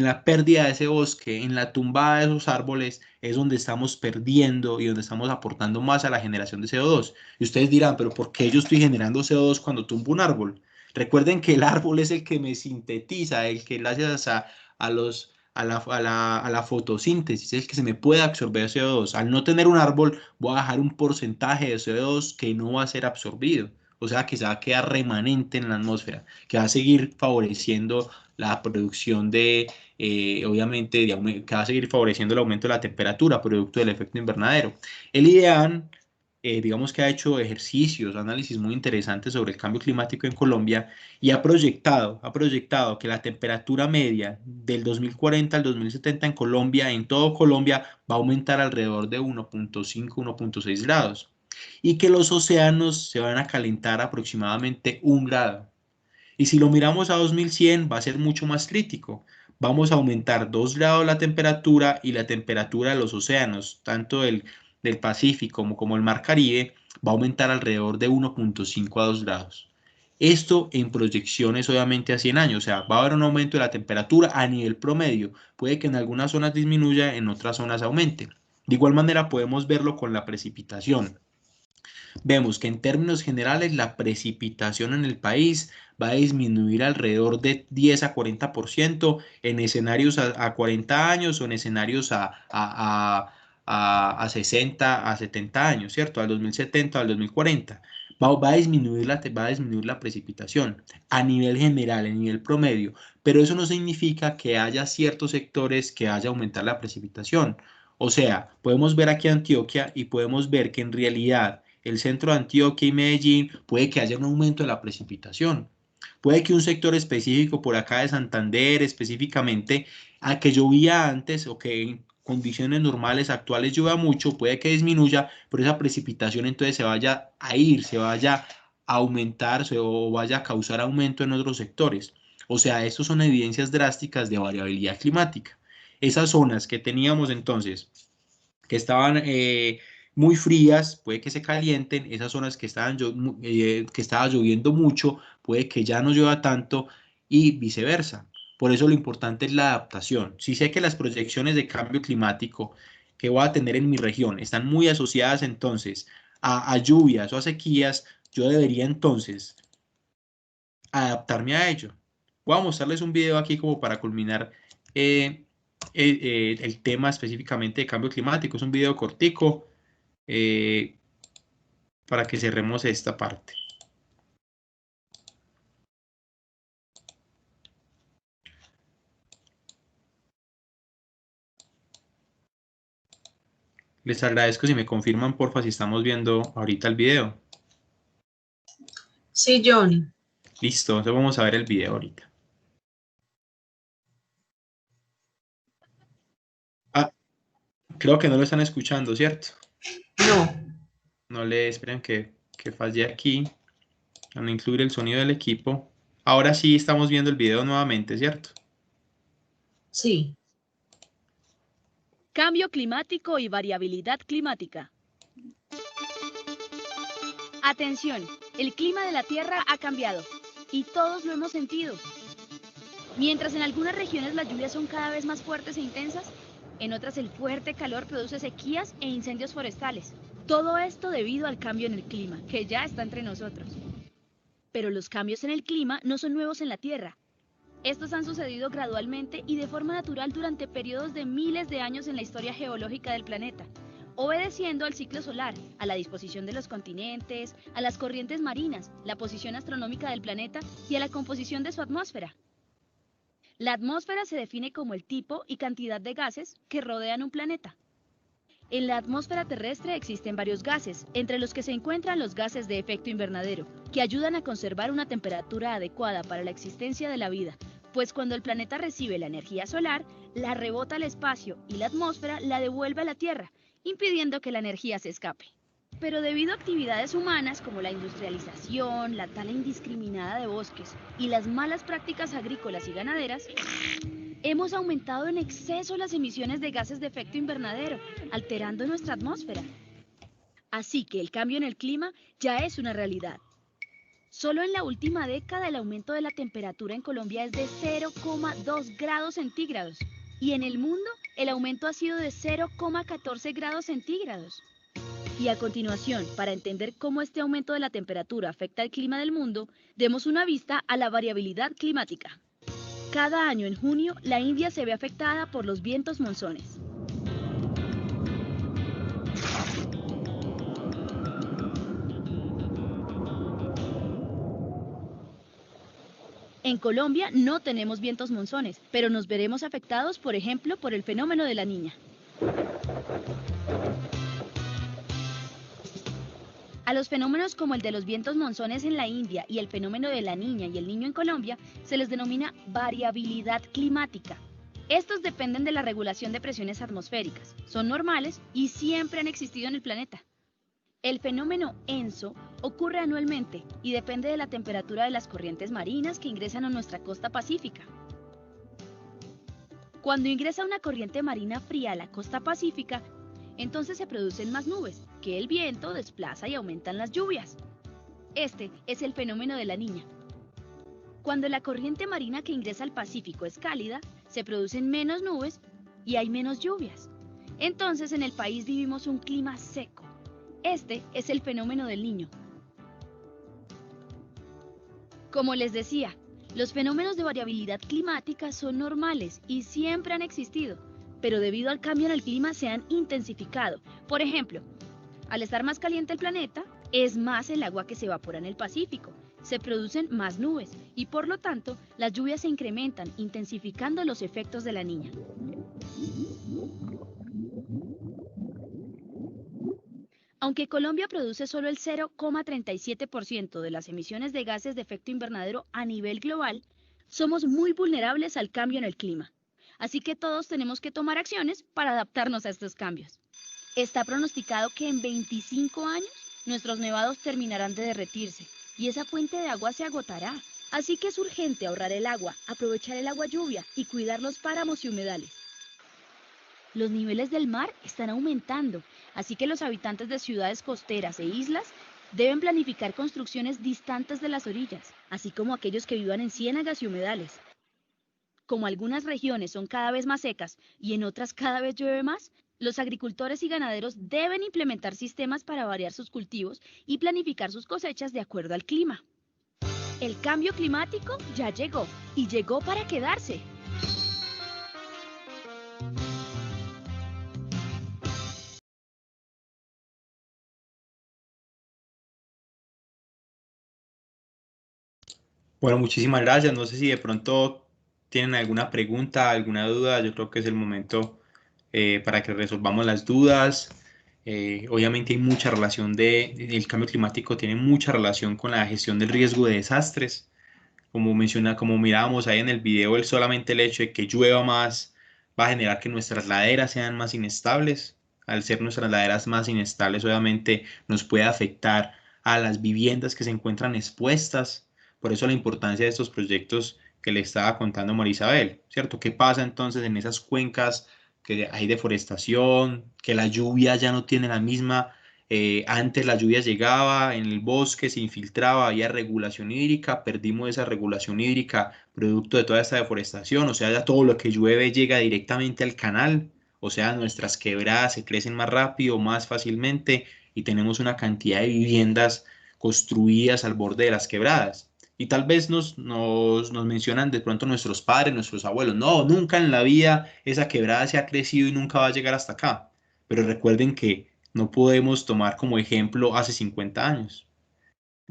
la pérdida de ese bosque, en la tumbada de esos árboles, es donde estamos perdiendo y donde estamos aportando más a la generación de CO2. Y ustedes dirán, pero ¿por qué yo estoy generando CO2 cuando tumbo un árbol? Recuerden que el árbol es el que me sintetiza, el que gracias a la fotosíntesis, es el que se me puede absorber CO2. Al no tener un árbol, voy a dejar un porcentaje de CO2 que no va a ser absorbido. O sea, que se va a quedar remanente en la atmósfera, que va a seguir favoreciendo la producción obviamente, que va a seguir favoreciendo el aumento de la temperatura, producto del efecto invernadero. El IDEAN digamos que ha hecho ejercicios, análisis muy interesantes sobre el cambio climático en Colombia y ha proyectado que la temperatura media del 2040 al 2070 en Colombia, en todo Colombia, va a aumentar alrededor de 1.5, 1.6 grados y que los océanos se van a calentar aproximadamente 1 grado. Y si lo miramos a 2100 va a ser mucho más crítico. Vamos a aumentar 2 grados la temperatura y la temperatura de los océanos, tanto del Pacífico como el Mar Caribe, va a aumentar alrededor de 1.5 a 2 grados. Esto en proyecciones obviamente a 100 años, o sea, va a haber un aumento de la temperatura a nivel promedio. Puede que en algunas zonas disminuya, en otras zonas aumente. De igual manera podemos verlo con la precipitación. Vemos que en términos generales la precipitación en el país va a disminuir alrededor de 10 a 40% en escenarios a 40 años o en escenarios a 60 a 70 años, ¿cierto? Al 2070, al 2040. Va a disminuir la precipitación a nivel general, a nivel promedio, pero eso no significa que haya ciertos sectores que haya aumentar la precipitación. O sea, podemos ver aquí Antioquia y podemos ver que en realidad el centro de Antioquia y Medellín puede que haya un aumento de la precipitación. Puede que un sector específico por acá de Santander, específicamente a que llovía antes o que en condiciones normales actuales llueva mucho, puede que disminuya, pero esa precipitación entonces se vaya a ir, se vaya a aumentar o vaya a causar aumento en otros sectores. O sea, estos son evidencias drásticas de variabilidad climática. Esas zonas que teníamos entonces, que estaban muy frías, puede que se calienten, esas zonas que estaba lloviendo mucho, puede que ya no llueva tanto y viceversa. Por eso lo importante es la adaptación. Si sé que las proyecciones de cambio climático que voy a tener en mi región están muy asociadas entonces a lluvias o a sequías, yo debería entonces adaptarme a ello. Voy a mostrarles un video aquí como para culminar eh, el tema específicamente de cambio climático. Es un video cortico eh, para que cerremos esta parte. Les agradezco si me confirman, porfa, si estamos viendo ahorita el video. Sí, Johnny. Listo, entonces vamos a ver el video ahorita. Ah, creo que no lo están escuchando, ¿cierto? No. No le esperen que falle aquí. Van a incluir el sonido del equipo. Ahora sí estamos viendo el video nuevamente, ¿cierto? Sí. Cambio climático y variabilidad climática. Atención, el clima de la Tierra ha cambiado y todos lo hemos sentido. Mientras en algunas regiones las lluvias son cada vez más fuertes e intensas, en otras el fuerte calor produce sequías e incendios forestales. Todo esto debido al cambio en el clima, que ya está entre nosotros. Pero los cambios en el clima no son nuevos en la Tierra. Estos han sucedido gradualmente y de forma natural durante periodos de miles de años en la historia geológica del planeta, obedeciendo al ciclo solar, a la disposición de los continentes, a las corrientes marinas, la posición astronómica del planeta y a la composición de su atmósfera. La atmósfera se define como el tipo y cantidad de gases que rodean un planeta. En la atmósfera terrestre existen varios gases, entre los que se encuentran los gases de efecto invernadero, que ayudan a conservar una temperatura adecuada para la existencia de la vida, pues cuando el planeta recibe la energía solar, la rebota al espacio y la atmósfera la devuelve a la Tierra, impidiendo que la energía se escape. Pero debido a actividades humanas como la industrialización, la tala indiscriminada de bosques y las malas prácticas agrícolas y ganaderas, hemos aumentado en exceso las emisiones de gases de efecto invernadero, alterando nuestra atmósfera. Así que el cambio en el clima ya es una realidad. Solo en la última década el aumento de la temperatura en Colombia es de 0,2 grados centígrados y en el mundo el aumento ha sido de 0,14 grados centígrados. Y a continuación, para entender cómo este aumento de la temperatura afecta al clima del mundo, demos una vista a la variabilidad climática. Cada año en junio, la India se ve afectada por los vientos monzones. En Colombia no tenemos vientos monzones, pero nos veremos afectados, por ejemplo, por el fenómeno de la Niña. A los fenómenos como el de los vientos monzones en la India y el fenómeno de la Niña y el Niño en Colombia se les denomina variabilidad climática. Estos dependen de la regulación de presiones atmosféricas, son normales y siempre han existido en el planeta. El fenómeno ENSO ocurre anualmente y depende de la temperatura de las corrientes marinas que ingresan a nuestra costa pacífica. Cuando ingresa una corriente marina fría a la costa pacífica, entonces se producen más nubes, que el viento desplaza y aumentan las lluvias. Este es el fenómeno de la Niña. Cuando la corriente marina que ingresa al Pacífico es cálida, se producen menos nubes y hay menos lluvias. Entonces en el país vivimos un clima seco. Este es el fenómeno del Niño. Como les decía, los fenómenos de variabilidad climática son normales y siempre han existido, pero debido al cambio en el clima se han intensificado. Por ejemplo, al estar más caliente el planeta, es más el agua que se evapora en el Pacífico, se producen más nubes y por lo tanto las lluvias se incrementan, intensificando los efectos de la Niña. Aunque Colombia produce solo el 0,37% de las emisiones de gases de efecto invernadero a nivel global, somos muy vulnerables al cambio en el clima. Así que todos tenemos que tomar acciones para adaptarnos a estos cambios. Está pronosticado que en 25 años nuestros nevados terminarán de derretirse y esa fuente de agua se agotará. Así que es urgente ahorrar el agua, aprovechar el agua lluvia y cuidar los páramos y humedales. Los niveles del mar están aumentando, así que los habitantes de ciudades costeras e islas deben planificar construcciones distantes de las orillas, así como aquellos que vivan en ciénagas y humedales. Como algunas regiones son cada vez más secas y en otras cada vez llueve más, los agricultores y ganaderos deben implementar sistemas para variar sus cultivos y planificar sus cosechas de acuerdo al clima. El cambio climático ya llegó y llegó para quedarse. Bueno, muchísimas gracias. No sé si de pronto tienen alguna pregunta, alguna duda. Yo creo que es el momento para que resolvamos las dudas. Obviamente hay mucha relación el cambio climático tiene mucha relación con la gestión del riesgo de desastres. Como mirábamos ahí en el video, solamente el hecho de que llueva más va a generar que nuestras laderas sean más inestables. Al ser nuestras laderas más inestables, obviamente nos puede afectar a las viviendas que se encuentran expuestas. Por eso la importancia de estos proyectos que le estaba contando Marisabel, ¿cierto? ¿Qué pasa entonces en esas cuencas que hay deforestación, que la lluvia ya no tiene la misma Antes la lluvia llegaba en el bosque, se infiltraba, había regulación hídrica, perdimos esa regulación hídrica producto de toda esta deforestación, o sea, ya todo lo que llueve llega directamente al canal, o sea, nuestras quebradas se crecen más rápido, más fácilmente y tenemos una cantidad de viviendas construidas al borde de las quebradas. Y tal vez nos mencionan de pronto nuestros padres, nuestros abuelos, no, nunca en la vida esa quebrada se ha crecido y nunca va a llegar hasta acá. Pero recuerden que no podemos tomar como ejemplo hace 50 años.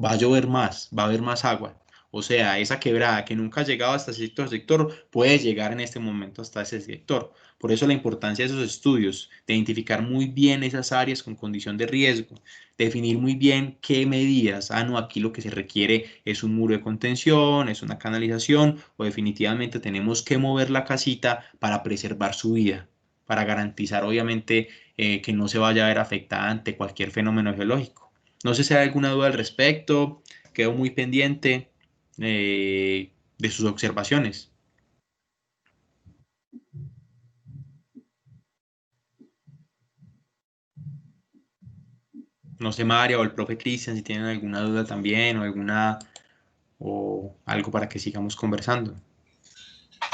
Va a llover más, va a haber más agua. O sea, esa quebrada que nunca ha llegado hasta cierto sector puede llegar en este momento hasta ese sector. Por eso la importancia de esos estudios, de identificar muy bien esas áreas con condición de riesgo, definir muy bien qué medidas, no, aquí lo que se requiere es un muro de contención, es una canalización o definitivamente tenemos que mover la casita para preservar su vida, para garantizar obviamente que no se vaya a ver afectada ante cualquier fenómeno geológico. No sé si hay alguna duda al respecto, quedo muy pendiente de sus observaciones. No sé, María o el profe Cristian, si tienen alguna duda también o algo para que sigamos conversando.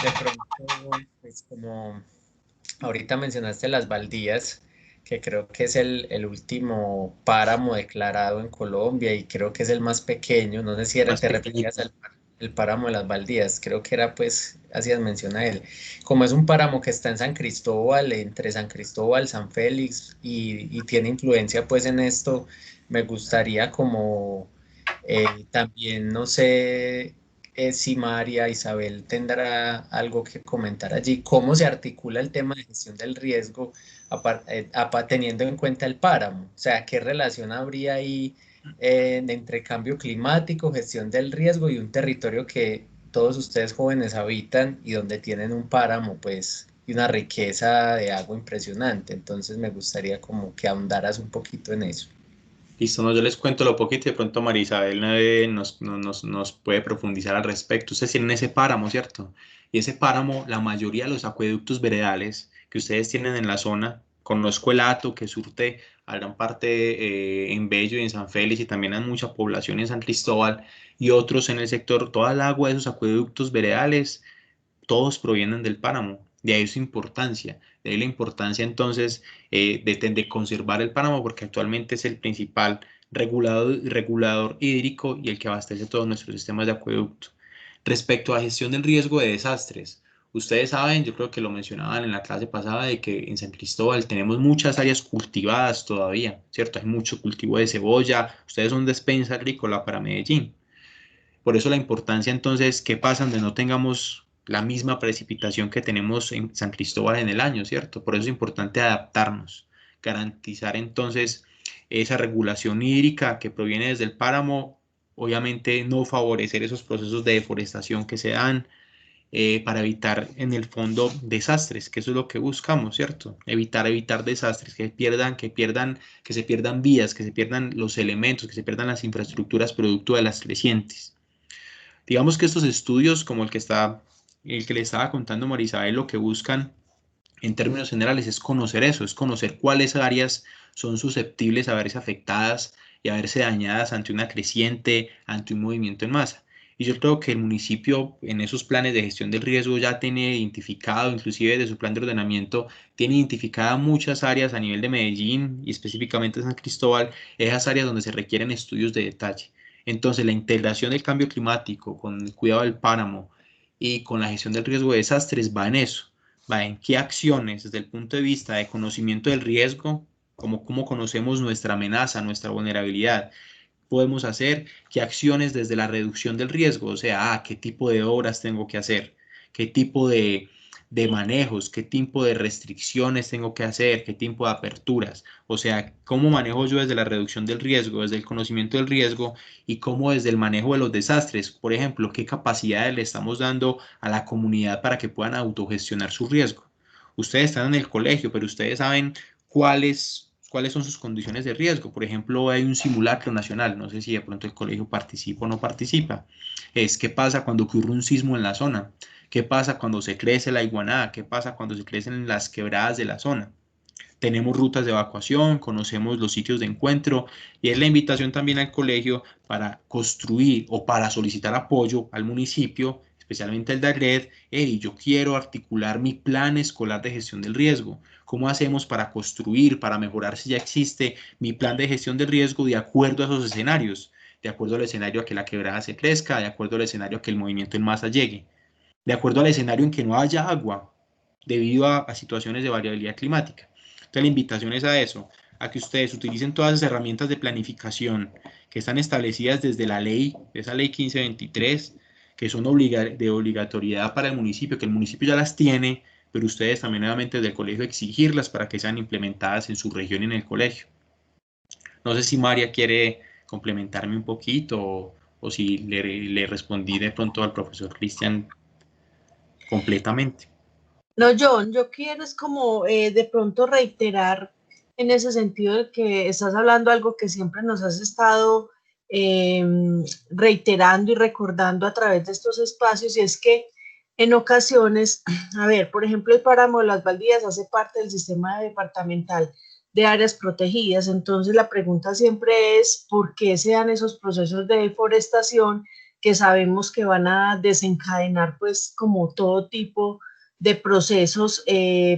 De pronto, pues como ahorita mencionaste las Baldías, que creo que es el último páramo declarado en Colombia y creo que es el más pequeño. No sé si Más te referías pequeñito. al el páramo de las Baldías, creo que era pues, hacías mención a él. Como es un páramo que está en San Cristóbal, entre San Cristóbal, San Félix y tiene influencia pues en esto, me gustaría como también, no sé si María Isabel tendrá algo que comentar allí, cómo se articula el tema de gestión del riesgo teniendo en cuenta el páramo, o sea, qué relación habría ahí entre cambio climático, gestión del riesgo y un territorio que todos ustedes jóvenes habitan y donde tienen un páramo, pues, y una riqueza de agua impresionante. Entonces me gustaría como que ahondaras un poquito en eso. Listo, no, yo les cuento lo poquito y de pronto María Isabel nos puede profundizar al respecto. Ustedes tienen ese páramo, ¿cierto? Y ese páramo, la mayoría de los acueductos veredales que ustedes tienen en la zona, conozco el Hato que surte a gran parte en Bello y en San Félix y también hay mucha población en San Cristóbal y otros en el sector, toda el agua de esos acueductos veredales todos provienen del páramo, de ahí su importancia, de ahí la importancia entonces de conservar el páramo porque actualmente es el principal regulador hídrico y el que abastece todos nuestros sistemas de acueducto. Respecto a gestión del riesgo de desastres, ustedes saben, yo creo que lo mencionaban en la clase pasada, de que en San Cristóbal tenemos muchas áreas cultivadas todavía, ¿cierto? Hay mucho cultivo de cebolla, ustedes son despensa agrícola para Medellín. Por eso la importancia entonces, ¿qué pasa donde no tengamos la misma precipitación que tenemos en San Cristóbal en el año, ¿cierto? Por eso es importante adaptarnos, garantizar entonces esa regulación hídrica que proviene desde el páramo, obviamente no favorecer esos procesos de deforestación que se dan para evitar en el fondo desastres, que eso es lo que buscamos, ¿cierto? Evitar desastres, que se pierdan vías, que se pierdan los elementos, que se pierdan las infraestructuras producto de las crecientes. Digamos que estos estudios, como el que le estaba contando Marisabel, lo que buscan en términos generales es conocer eso, es conocer cuáles áreas son susceptibles a verse afectadas y a verse dañadas ante una creciente, ante un movimiento en masa. Y yo creo que el municipio en esos planes de gestión del riesgo ya tiene identificado, inclusive de su plan de ordenamiento, tiene identificada muchas áreas a nivel de Medellín y específicamente San Cristóbal, esas áreas donde se requieren estudios de detalle. Entonces, la integración del cambio climático con el cuidado del páramo y con la gestión del riesgo de desastres va en eso, va en qué acciones desde el punto de vista de conocimiento del riesgo, como cómo conocemos nuestra amenaza, nuestra vulnerabilidad, podemos hacer, qué acciones desde la reducción del riesgo, o sea, qué tipo de obras tengo que hacer, qué tipo de manejos, qué tipo de restricciones tengo que hacer, qué tipo de aperturas, o sea, cómo manejo yo desde la reducción del riesgo, desde el conocimiento del riesgo y cómo desde el manejo de los desastres, por ejemplo, qué capacidades le estamos dando a la comunidad para que puedan autogestionar su riesgo. Ustedes están en el colegio, pero ustedes saben cuáles son sus condiciones de riesgo. Por ejemplo, hay un simulacro nacional, no sé si de pronto el colegio participa o no participa. Es qué pasa cuando ocurre un sismo en la zona, qué pasa cuando se crece la iguanada, qué pasa cuando se crecen las quebradas de la zona. tenemos rutas de evacuación, conocemos los sitios de encuentro y es la invitación también al colegio para construir o para solicitar apoyo al municipio, especialmente el de red. Hey, yo quiero articular mi plan escolar de gestión del riesgo. ¿Cómo hacemos para construir, para mejorar si ya existe mi plan de gestión del riesgo de acuerdo a esos escenarios? De acuerdo al escenario a que la quebrada se crezca, de acuerdo al escenario a que el movimiento en masa llegue, de acuerdo al escenario en que no haya agua debido a situaciones de variabilidad climática. Entonces la invitación es a eso, a que ustedes utilicen todas las herramientas de planificación que están establecidas desde la ley, esa ley 1523, que son de obligatoriedad para el municipio, que el municipio ya las tiene, pero ustedes también nuevamente desde el colegio exigirlas para que sean implementadas en su región y en el colegio. No sé si María quiere complementarme un poquito o si le respondí de pronto al profesor Cristian completamente. No, John, yo quiero es como de pronto reiterar en ese sentido de que estás hablando algo que siempre nos has estado reiterando y recordando a través de estos espacios, y es que en ocasiones, a ver, por ejemplo, el páramo de las Baldías hace parte del sistema departamental de áreas protegidas. Entonces la pregunta siempre es ¿por qué se dan esos procesos de deforestación que sabemos que van a desencadenar pues como todo tipo de procesos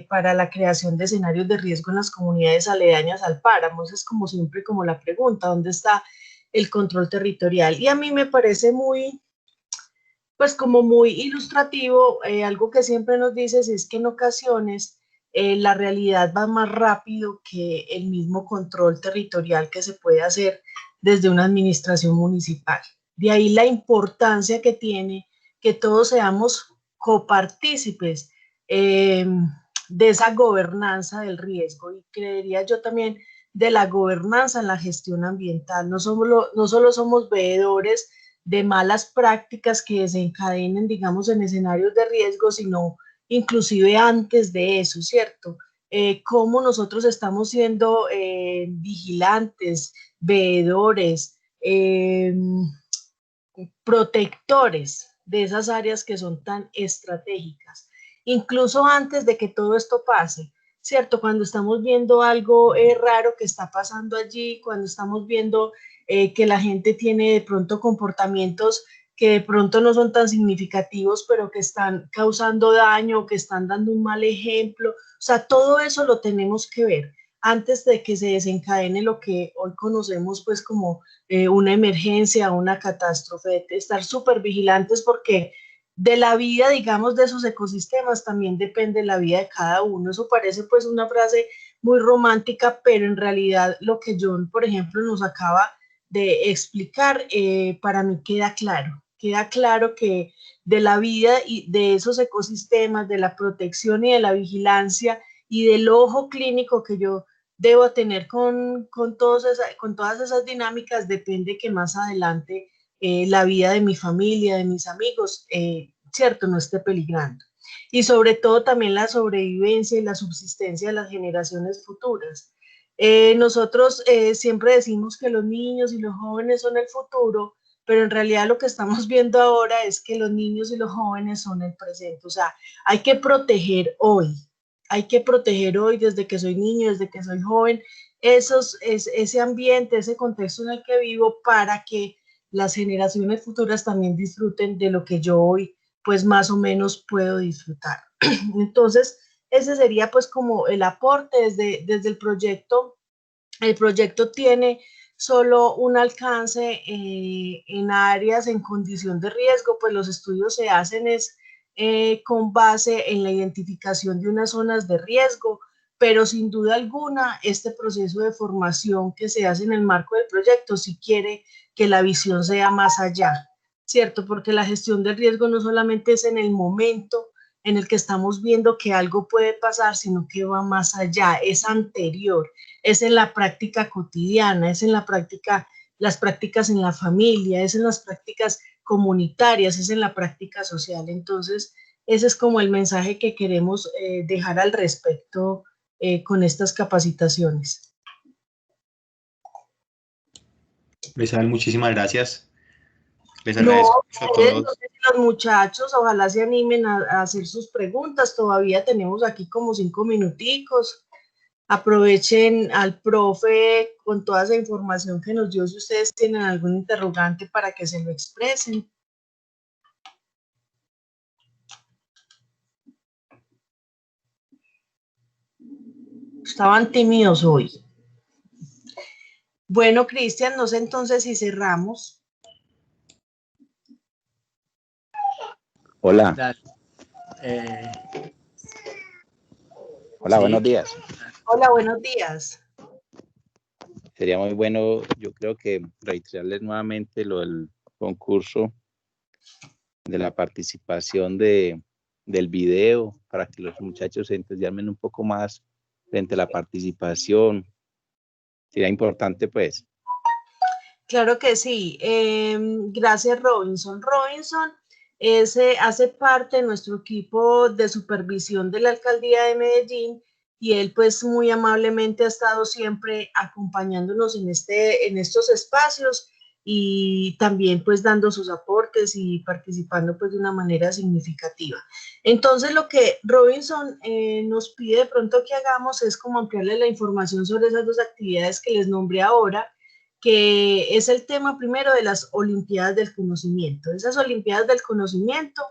para la creación de escenarios de riesgo en las comunidades aledañas al páramo? Esa es como siempre como la pregunta, ¿dónde está el control territorial? Y a mí me parece muy, pues como muy ilustrativo, algo que siempre nos dices es que en ocasiones la realidad va más rápido que el mismo control territorial que se puede hacer desde una administración municipal. De ahí la importancia que tiene que todos seamos copartícipes de esa gobernanza del riesgo, y creería yo también de la gobernanza en la gestión ambiental. No solo somos veedores de malas prácticas que desencadenen, digamos, en escenarios de riesgo, sino inclusive antes de eso, ¿cierto? Cómo nosotros estamos siendo vigilantes, veedores, protectores de esas áreas que son tan estratégicas, incluso antes de que todo esto pase, ¿cierto? Cuando estamos viendo algo raro que está pasando allí, cuando estamos viendo que la gente tiene de pronto comportamientos que de pronto no son tan significativos, pero que están causando daño, que están dando un mal ejemplo. O sea, todo eso lo tenemos que ver antes de que se desencadene lo que hoy conocemos pues como una emergencia, una catástrofe. Estar súper vigilantes porque de la vida, digamos, de esos ecosistemas también depende la vida de cada uno. Eso parece pues una frase muy romántica, pero en realidad lo que John, por ejemplo, nos acaba de explicar, para mí queda claro que de la vida y de esos ecosistemas, de la protección y de la vigilancia y del ojo clínico que yo debo tener con todas esas dinámicas, depende que más adelante la vida de mi familia, de mis amigos, cierto, no esté peligrando. Y sobre todo también la sobrevivencia y la subsistencia de las generaciones futuras. Nosotros siempre decimos que los niños y los jóvenes son el futuro, pero en realidad lo que estamos viendo ahora es que los niños y los jóvenes son el presente. O sea, hay que proteger hoy. Hay que proteger hoy desde que soy niño, desde que soy joven, ese ambiente, ese contexto en el que vivo, para que las generaciones futuras también disfruten de lo que yo hoy pues más o menos puedo disfrutar. Entonces, ese sería pues como el aporte desde el proyecto. El proyecto tiene solo un alcance en áreas en condición de riesgo, pues los estudios se hacen con base en la identificación de unas zonas de riesgo, pero sin duda alguna este proceso de formación que se hace en el marco del proyecto sí quiere que la visión sea más allá, ¿cierto? Porque la gestión del riesgo no solamente es en el momento en el que estamos viendo que algo puede pasar, sino que va más allá, es anterior, es en la práctica cotidiana, es en la práctica, las prácticas en la familia, es en las prácticas comunitarias, es en la práctica social. Entonces, ese es como el mensaje que queremos dejar al respecto con estas capacitaciones. Isabel, muchísimas gracias. Les agradezco mucho a todos. No sé si los muchachos ojalá se animen a hacer sus preguntas. Todavía tenemos aquí como 5 minuticos. Aprovechen al profe con toda esa información que nos dio, si ustedes tienen algún interrogante para que se lo expresen. Estaban tímidos hoy. Bueno, Cristian, no sé entonces si cerramos. Hola. Dale. Hola, Sí. buenos días. Hola, buenos días. Sería muy bueno, yo creo que reiterarles nuevamente lo del concurso, de la participación del video, para que los muchachos se entusiasmen un poco más frente a la participación. Sería importante, pues. Claro que sí. Gracias, Robinson. Robinson hace parte de nuestro equipo de supervisión de la Alcaldía de Medellín y él pues muy amablemente ha estado siempre acompañándonos en estos espacios y también pues dando sus aportes y participando pues de una manera significativa. Entonces lo que Robinson nos pide de pronto que hagamos es como ampliarle la información sobre esas dos actividades que les nombré ahora, que es el tema primero de las Olimpiadas del Conocimiento. Esas Olimpiadas del Conocimiento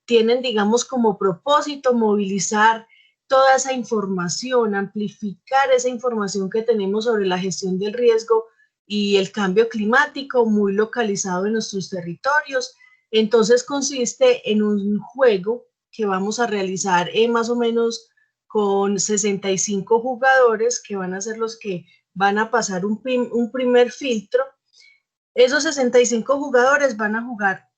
tienen, digamos, como propósito movilizar toda esa información, amplificar esa información que tenemos sobre la gestión del riesgo y el cambio climático muy localizado en nuestros territorios. Entonces consiste en un juego que vamos a realizar más o menos con 65 jugadores que van a ser los que van a pasar un primer filtro. Esos 65 jugadores van a jugar,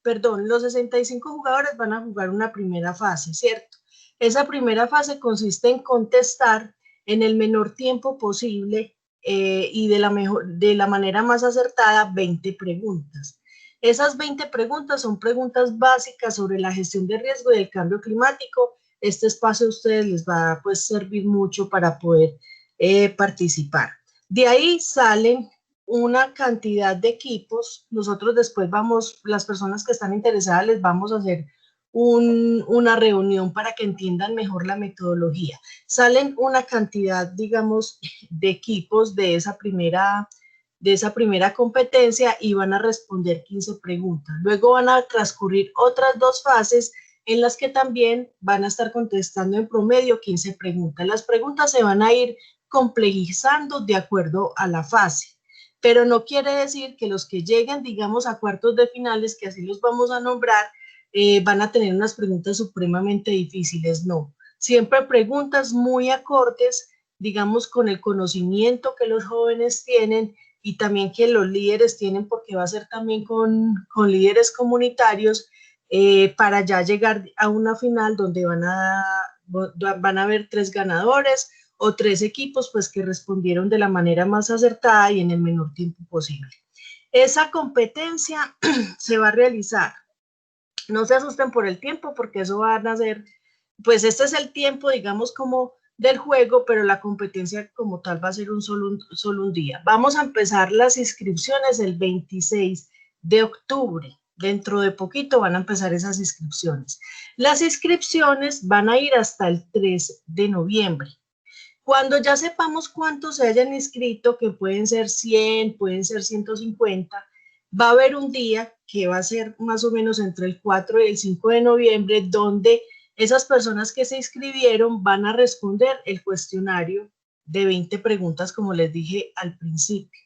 los 65 jugadores van a jugar una primera fase, ¿cierto? Esa primera fase consiste en contestar en el menor tiempo posible y de la manera más acertada 20 preguntas. Esas 20 preguntas son preguntas básicas sobre la gestión de riesgo y el cambio climático. Este espacio a ustedes les va a pues, servir mucho para poder participar. De ahí salen una cantidad de equipos. Nosotros después las personas que están interesadas les vamos a hacer una reunión para que entiendan mejor la metodología. Salen una cantidad, digamos, de equipos de esa primera competencia y van a responder 15 preguntas. Luego van a transcurrir otras 2 fases en las que también van a estar contestando en promedio 15 preguntas. Las preguntas se van a ir complejizando de acuerdo a la fase, pero no quiere decir que los que lleguen, digamos, a cuartos de finales, que así los vamos a nombrar, van a tener unas preguntas supremamente difíciles, no. Siempre preguntas muy acordes, digamos, con el conocimiento que los jóvenes tienen y también que los líderes tienen, porque va a ser también con líderes comunitarios, para ya llegar a una final donde van a haber 3 ganadores o 3 equipos pues que respondieron de la manera más acertada y en el menor tiempo posible. Esa competencia se va a realizar. No se asusten por el tiempo porque eso van a ser, pues este es el tiempo, digamos, como del juego, pero la competencia como tal va a ser solo un día. Vamos a empezar las inscripciones el 26 de octubre. Dentro de poquito van a empezar esas inscripciones. Las inscripciones van a ir hasta el 3 de noviembre. Cuando ya sepamos cuántos se hayan inscrito, que pueden ser 100, pueden ser 150, va a haber un día que va a ser más o menos entre el 4 y el 5 de noviembre, donde esas personas que se inscribieron van a responder el cuestionario de 20 preguntas, como les dije al principio.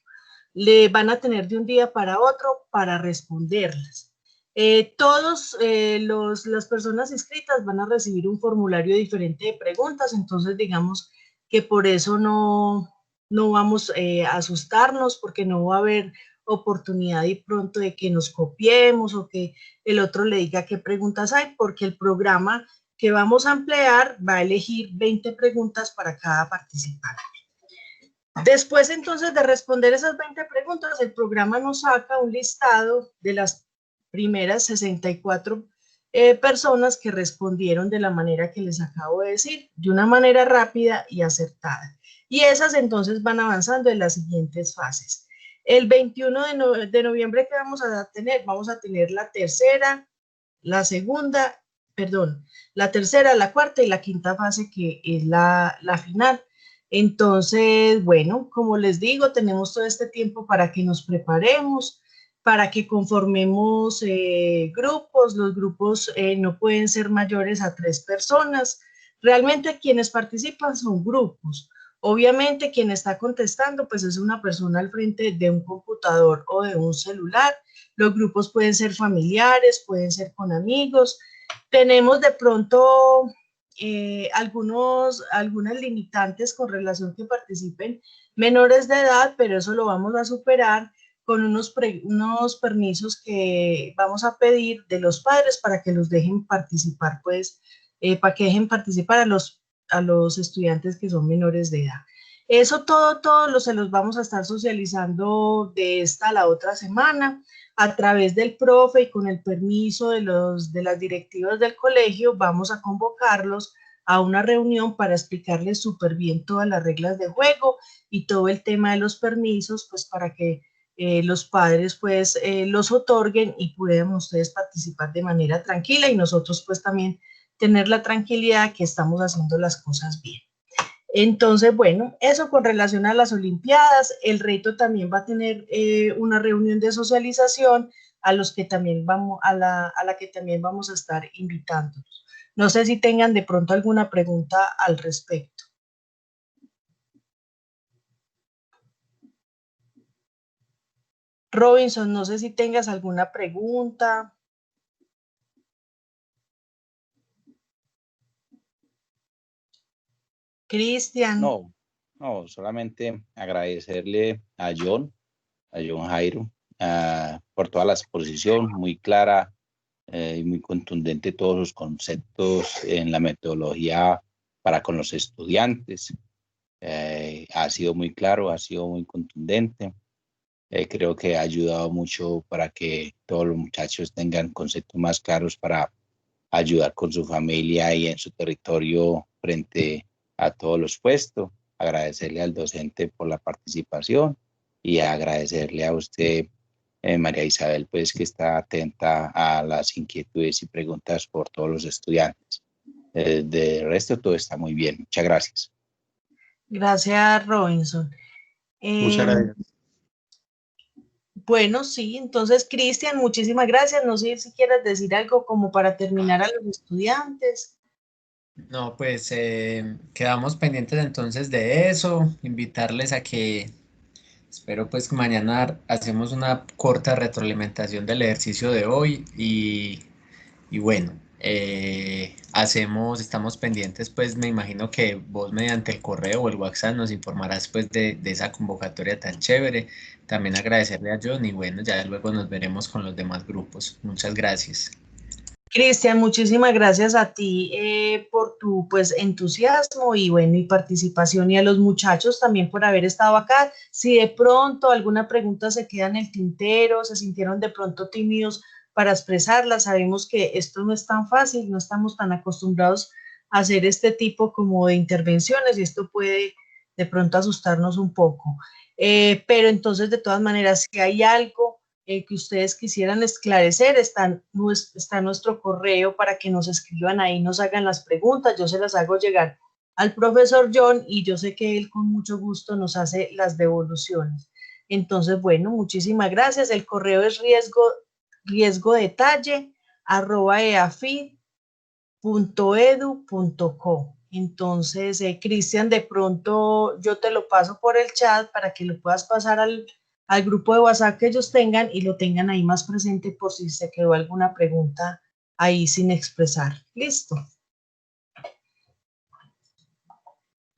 Le van a tener de un día para otro para responderlas. Las personas inscritas van a recibir un formulario diferente de preguntas, entonces digamos que por eso no vamos a asustarnos, porque no va a haber oportunidad y pronto de que nos copiemos o que el otro le diga qué preguntas hay, porque el programa que vamos a emplear va a elegir 20 preguntas para cada participante. Después entonces de responder esas 20 preguntas, el programa nos saca un listado de las primeras 64 personas que respondieron de la manera que les acabo de decir, de una manera rápida y acertada. Y esas entonces van avanzando en las siguientes fases. El 21 de noviembre que vamos a tener la tercera, la segunda, perdón, la tercera, la cuarta y la quinta fase, que es la final. Entonces, bueno, como les digo, tenemos todo este tiempo para que nos preparemos, para que conformemos grupos. Los grupos no pueden ser mayores a 3 personas. Realmente quienes participan son grupos. Obviamente quien está contestando pues es una persona al frente de un computador o de un celular. Los grupos pueden ser familiares, pueden ser con amigos. Tenemos de pronto algunas limitantes con relación que participen menores de edad, pero eso lo vamos a superar con unos permisos que vamos a pedir de los padres para que los dejen participar, pues, para que dejen participar a los estudiantes que son menores de edad. Eso todo se los vamos a estar socializando de esta a la otra semana a través del profe y con el permiso de las directivas del colegio. Vamos a convocarlos a una reunión para explicarles súper bien todas las reglas de juego y todo el tema de los permisos, pues para que los padres pues los otorguen y puedan ustedes participar de manera tranquila y nosotros pues también tener la tranquilidad que estamos haciendo las cosas bien. Entonces, bueno, eso con relación a las Olimpiadas. El reto también va a tener una reunión de socialización a la que también vamos a estar invitándolos. No sé si tengan de pronto alguna pregunta al respecto. Robinson, no sé si tengas alguna pregunta. Cristian. No, solamente agradecerle a John Jairo, por toda la exposición, muy clara y muy contundente todos los conceptos en la metodología para con los estudiantes. Ha sido muy claro, ha sido muy contundente. Creo que ha ayudado mucho para que todos los muchachos tengan conceptos más claros para ayudar con su familia y en su territorio frente a todos los puestos. Agradecerle al docente por la participación y agradecerle a usted, María Isabel, pues que está atenta a las inquietudes y preguntas por todos los estudiantes. De resto, todo está muy bien. Muchas gracias. Gracias, Robinson. Muchas gracias. Bueno, sí, entonces, Cristian, muchísimas gracias. No sé si quieres decir algo como para terminar a los estudiantes. No, pues quedamos pendientes entonces de eso, invitarles a que, espero pues que mañana hacemos una corta retroalimentación del ejercicio de hoy y bueno, estamos pendientes pues me imagino que vos mediante el correo o el WhatsApp nos informarás pues de esa convocatoria tan chévere. También agradecerle a John y bueno, ya luego nos veremos con los demás grupos. Muchas gracias. Cristian, muchísimas gracias a ti por tu pues entusiasmo y bueno y participación, y a los muchachos también por haber estado acá. Si de pronto alguna pregunta se queda en el tintero, se sintieron de pronto tímidos para expresarla, sabemos que esto no es tan fácil, no estamos tan acostumbrados a hacer este tipo como de intervenciones y esto puede de pronto asustarnos un poco. Pero entonces de todas maneras, si hay algo que ustedes quisieran esclarecer, está nuestro correo para que nos escriban ahí, nos hagan las preguntas, yo se las hago llegar al profesor John y yo sé que él con mucho gusto nos hace las devoluciones. Entonces, bueno, muchísimas gracias. El correo es riesgodetalle@eafid.edu.co. Entonces, Cristian, de pronto yo te lo paso por el chat para que lo puedas pasar al grupo de WhatsApp que ellos tengan y lo tengan ahí más presente por si se quedó alguna pregunta ahí sin expresar. Listo.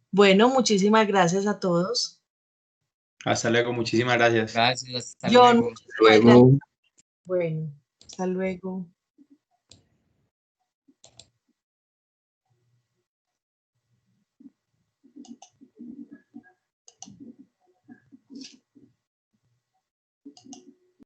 Bueno, muchísimas gracias a todos. Hasta luego, muchísimas gracias. Gracias, hasta John, luego. muchísimas gracias. Bueno, hasta luego.